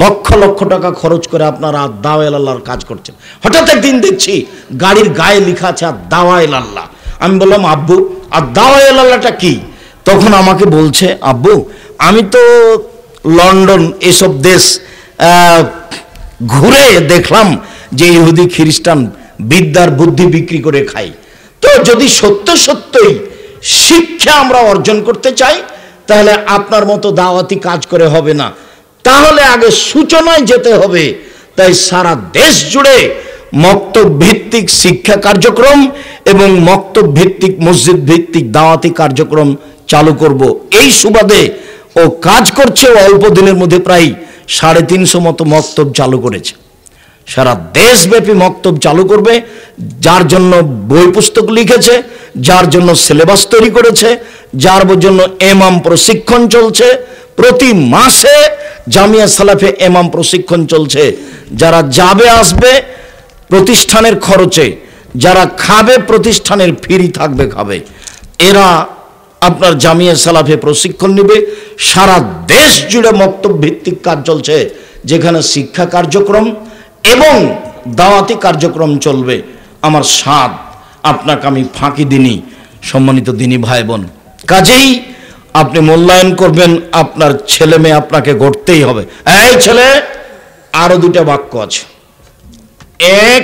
লক্ষ লক্ষ টাকা খরচ করে আপনারা দাওয়ায়ে আল্লাহর কাজ করছেন। হঠাৎ একদিন দেখছি গাড়ির গায়ে লেখা আছে দাওয়ায়ে আল্লাহ। আমি বললাম আব্বু আর দাওয়ায়ে আল্লাহটা কি? তখন আমাকে বলছে আব্বু আমি তো লন্ডন এসব দেশ ঘুরে দেখলাম যে ইহুদি খ্রিস্টান বিদ্যার বুদ্ধি বিক্রি করে খায়। তো যদি সত্য সত্যই শিক্ষা আমরা অর্জন করতে চাই তাহলে আপনার মতো দাওয়াতি কাজ করে হবে না, তাহলে আগে সূচনায় যেতে হবে। তাই সারা দেশ জুড়ে মক্তব ভিত্তিক শিক্ষা কার্যক্রম এবং মক্তব ভিত্তিক মসজিদ ভিত্তিক দাওয়াতি কার্যক্রম চালু করব। এই সুবাদে ও কাজ করছে, অল্প দিনের মধ্যে প্রায় 350 মতো মক্তব চালু করেছে। সারা দেশব্যাপী মক্তব চালু করবে, যার জন্য বই পুস্তক লিখেছে, যার জন্য সিলেবাস তৈরি করেছে, যার জন্য ইমাম প্রশিক্ষণ চলছে। প্রতি মাসে জামিয়া সালাফে ইমাম প্রশিক্ষণ চলছে। যারা যাবে আসবে প্রতিষ্ঠানের খরচে, যারা খাবে প্রতিষ্ঠানের ফ্রি থাকবে খাবে। এরা আপনার জামিয়া সালাফে প্রশিক্ষণ নেবে। সারা দেশ জুড়ে মক্তব ভিত্তিক কাজ চলছে, যেখানে শিক্ষা কার্যক্রম এবং দাওয়াতি কার্যক্রম চলবে। আমার স্বাদ, আপনাকে আমি ফাঁকি দিইনি সম্মানিত দিনী ভাই বোন। কাজেই আপনি মূল্যায়ন করবেন, আপনার ছেলে মেয়ে আপনাকে গড়তেই হবে। এই ছেলে, আরো 2টা বাক্য আছে। এক,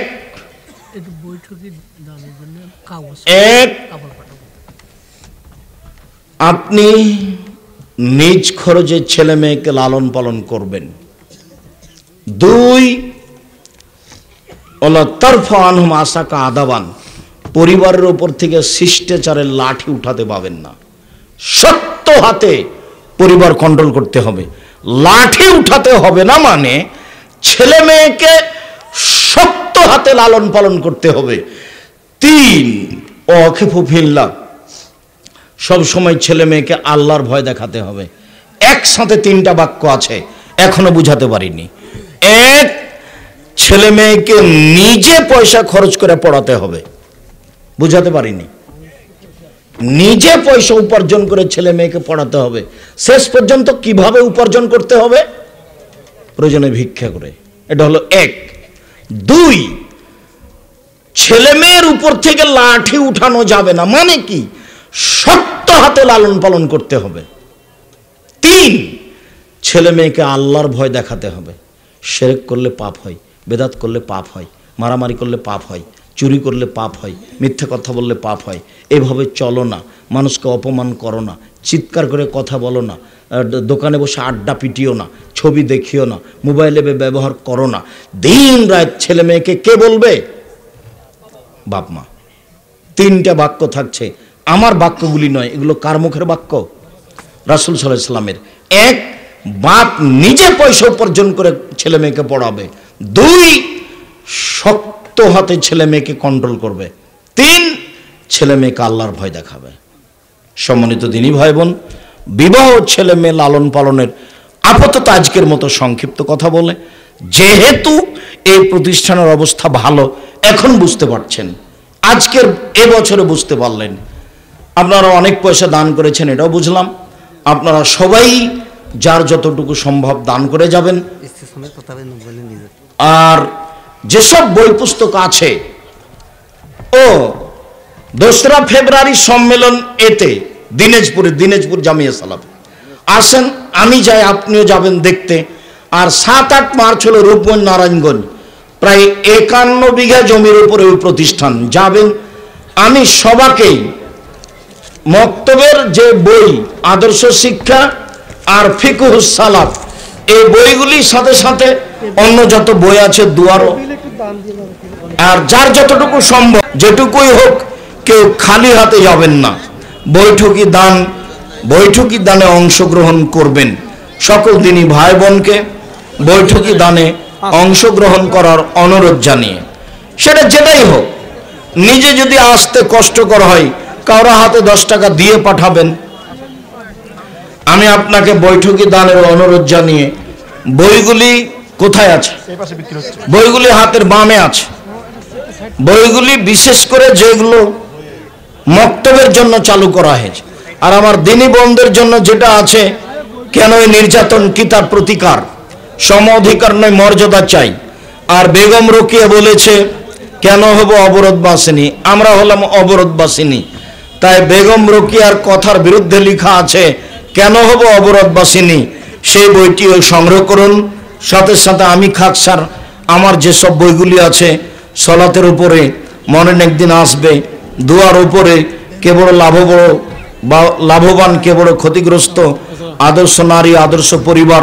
আপনি নিজ খরচে ছেলে মেয়েকে লালন পালন করবেন। 2, আশাকা আদাবান, পরিবারের ওপর থেকে শিষ্টাচারের লাঠি উঠাতে পাবেন না। শক্ত হাতে পরিবার কন্ট্রোল করতে হবে, লাঠি উঠাতে হবে না। মানে ছেলে মেয়েকে শক্ত হাতে লালন পালন করতে হবে। 3, অখিফু ফিল্লাহ, সব সময় ছেলে মেয়েকে আল্লাহর ভয় দেখাতে হবে। একসাথে 3টা বাক্য আছে, এখনো বুঝাতে পারিনি। 1, ছেলে মেয়েকে নিজে পয়সা খরচ করে পড়াতে হবে, বুঝাতে পারিনি। নিজে পয়সা উপার্জন করে ছেলে মেয়েকে পড়াতে হবে। শেষ পর্যন্ত কিভাবে উপার্জন করতে হবে? প্রয়োজনে ভিক্ষা করে। এটা হলো 1। 2, ছেলে মেয়ের উপর থেকে লাঠি উঠানো যাবে না। মানে কি? শক্ত হাতে লালন পালন করতে হবে। 3, ছেলে মেয়েকে আল্লাহর ভয় দেখাতে হবে। শিরক করলে পাপ হয়, বেদাত করলে পাপ হয়, মারামারি করলে পাপ হয়, চুরি করলে পাপ হয়, মিথ্যা কথা বললে পাপ হয়। এভাবে চলো না, মানুষকে অপমান করো না, চিৎকার করে কথা বলো না, দোকানে বসে আড্ডা পিটিও না, ছবি দেখিও না, মোবাইলে ব্যবহার করো না। দিন রাত ছেলে মেয়েকে কে বলবে? বাপ মা। 3টা বাক্য থাকছে, আমার বাক্যগুলি নয়, এগুলো কার মুখের বাক্য? রাসূল সাল্লাল্লাহু আলাইহি ওয়াসাল্লামের। 1, বাপ নিজে পয়সা উপার্জন করে ছেলে মেয়েকে পড়াবে। 2, শক্ত হাতে ছেলে মেয়েকে কন্ট্রোল করবে। 3, ছেলে মেয়েকে আল্লাহর ভয় দেখাবে। সম্মানিত দিনী ভাই বোন, বিবাহ ছেলে মেয়ে লালন পালনের আপাতত আজকের মতো সংক্ষিপ্ত কথা বলে, যেহেতু এই প্রতিষ্ঠানের অবস্থা ভালো এখন বুঝতে পারছেন, আজকের এবছরে বুঝতে পারলেন। আপনারা অনেক পয়সা দান করেছেন, এটাও বুঝলাম। আপনারা সবাই যার যতটুকু সম্ভব দান করে যাবেন। আর যেসব বই পুস্তক আছে, ও 2রা ফেব্রুয়ারি সম্মেলন এতে দিনাজপুর জামিয়া সালাফ আসেন, আমি যাই, আপনিও যাবেন দেখতে। আর 7-8 মার্চ হলো রূপগঞ্জ নারায়ণগঞ্জ, প্রায় 51 বিঘা জমির উপরে ওই প্রতিষ্ঠান যাবেন। আমি সবাকেই মক্তবের যে বই আদর্শ শিক্ষা আর ফিকহুস সালাফ, এই বইগুলির সাথে সাথে অন্য যত বই আছে দুয়ারও, আর যার যতটুকু সম্ভব যেটুকুই হোক, কেউ খালি হাতে যাবেন না। বৈঠকি দানে অংশগ্রহণ করবেন। সকল দিনই ভাই বোনকে বৈঠকি দানে অংশগ্রহণ করার অনুরোধ জানিয়ে, সেটা যেটাই হোক, নিজে যদি আসতে কষ্টকর হয়, কারো হাতে 10 টাকা দিয়ে পাঠাবেন। আমি আপনাকে বৈঠকি দানের অনুরোধ জানিয়ে, বইগুলি কোথায় আছে? বইগুলি হাতের বামে আছে। বইগুলি বিশেষ করে যেগুলো মক্তবের জন্য চালু করা হয়েছে, আর আমার দিনী বোনদের জন্য যেটা আছে, কেন এই নির্যাতন কি তার প্রতিকার, সম অধিকার নয় মর্যাদা চাই। আর বেগম রোকেয়া বলেছে কেন হব অবরোধবাসিনী, আমরা হলাম অবরোধবাসিনী। তাই বেগম রোকেয়ার কথার বিরুদ্ধে লেখা আছে কেন হব অবরোধবাসিনী, সেই বইটিও সংগ্রহ করুন। সাথে সাথে আমি খাকসার আমার যেসব বইগুলি আছে, সলাতের উপরে, মনের একদিন আসবে, দোয়ার উপরে, কে বড় লাভবান কে বড় ক্ষতিগ্রস্ত, আদর্শ নারী, আদর্শ পরিবার,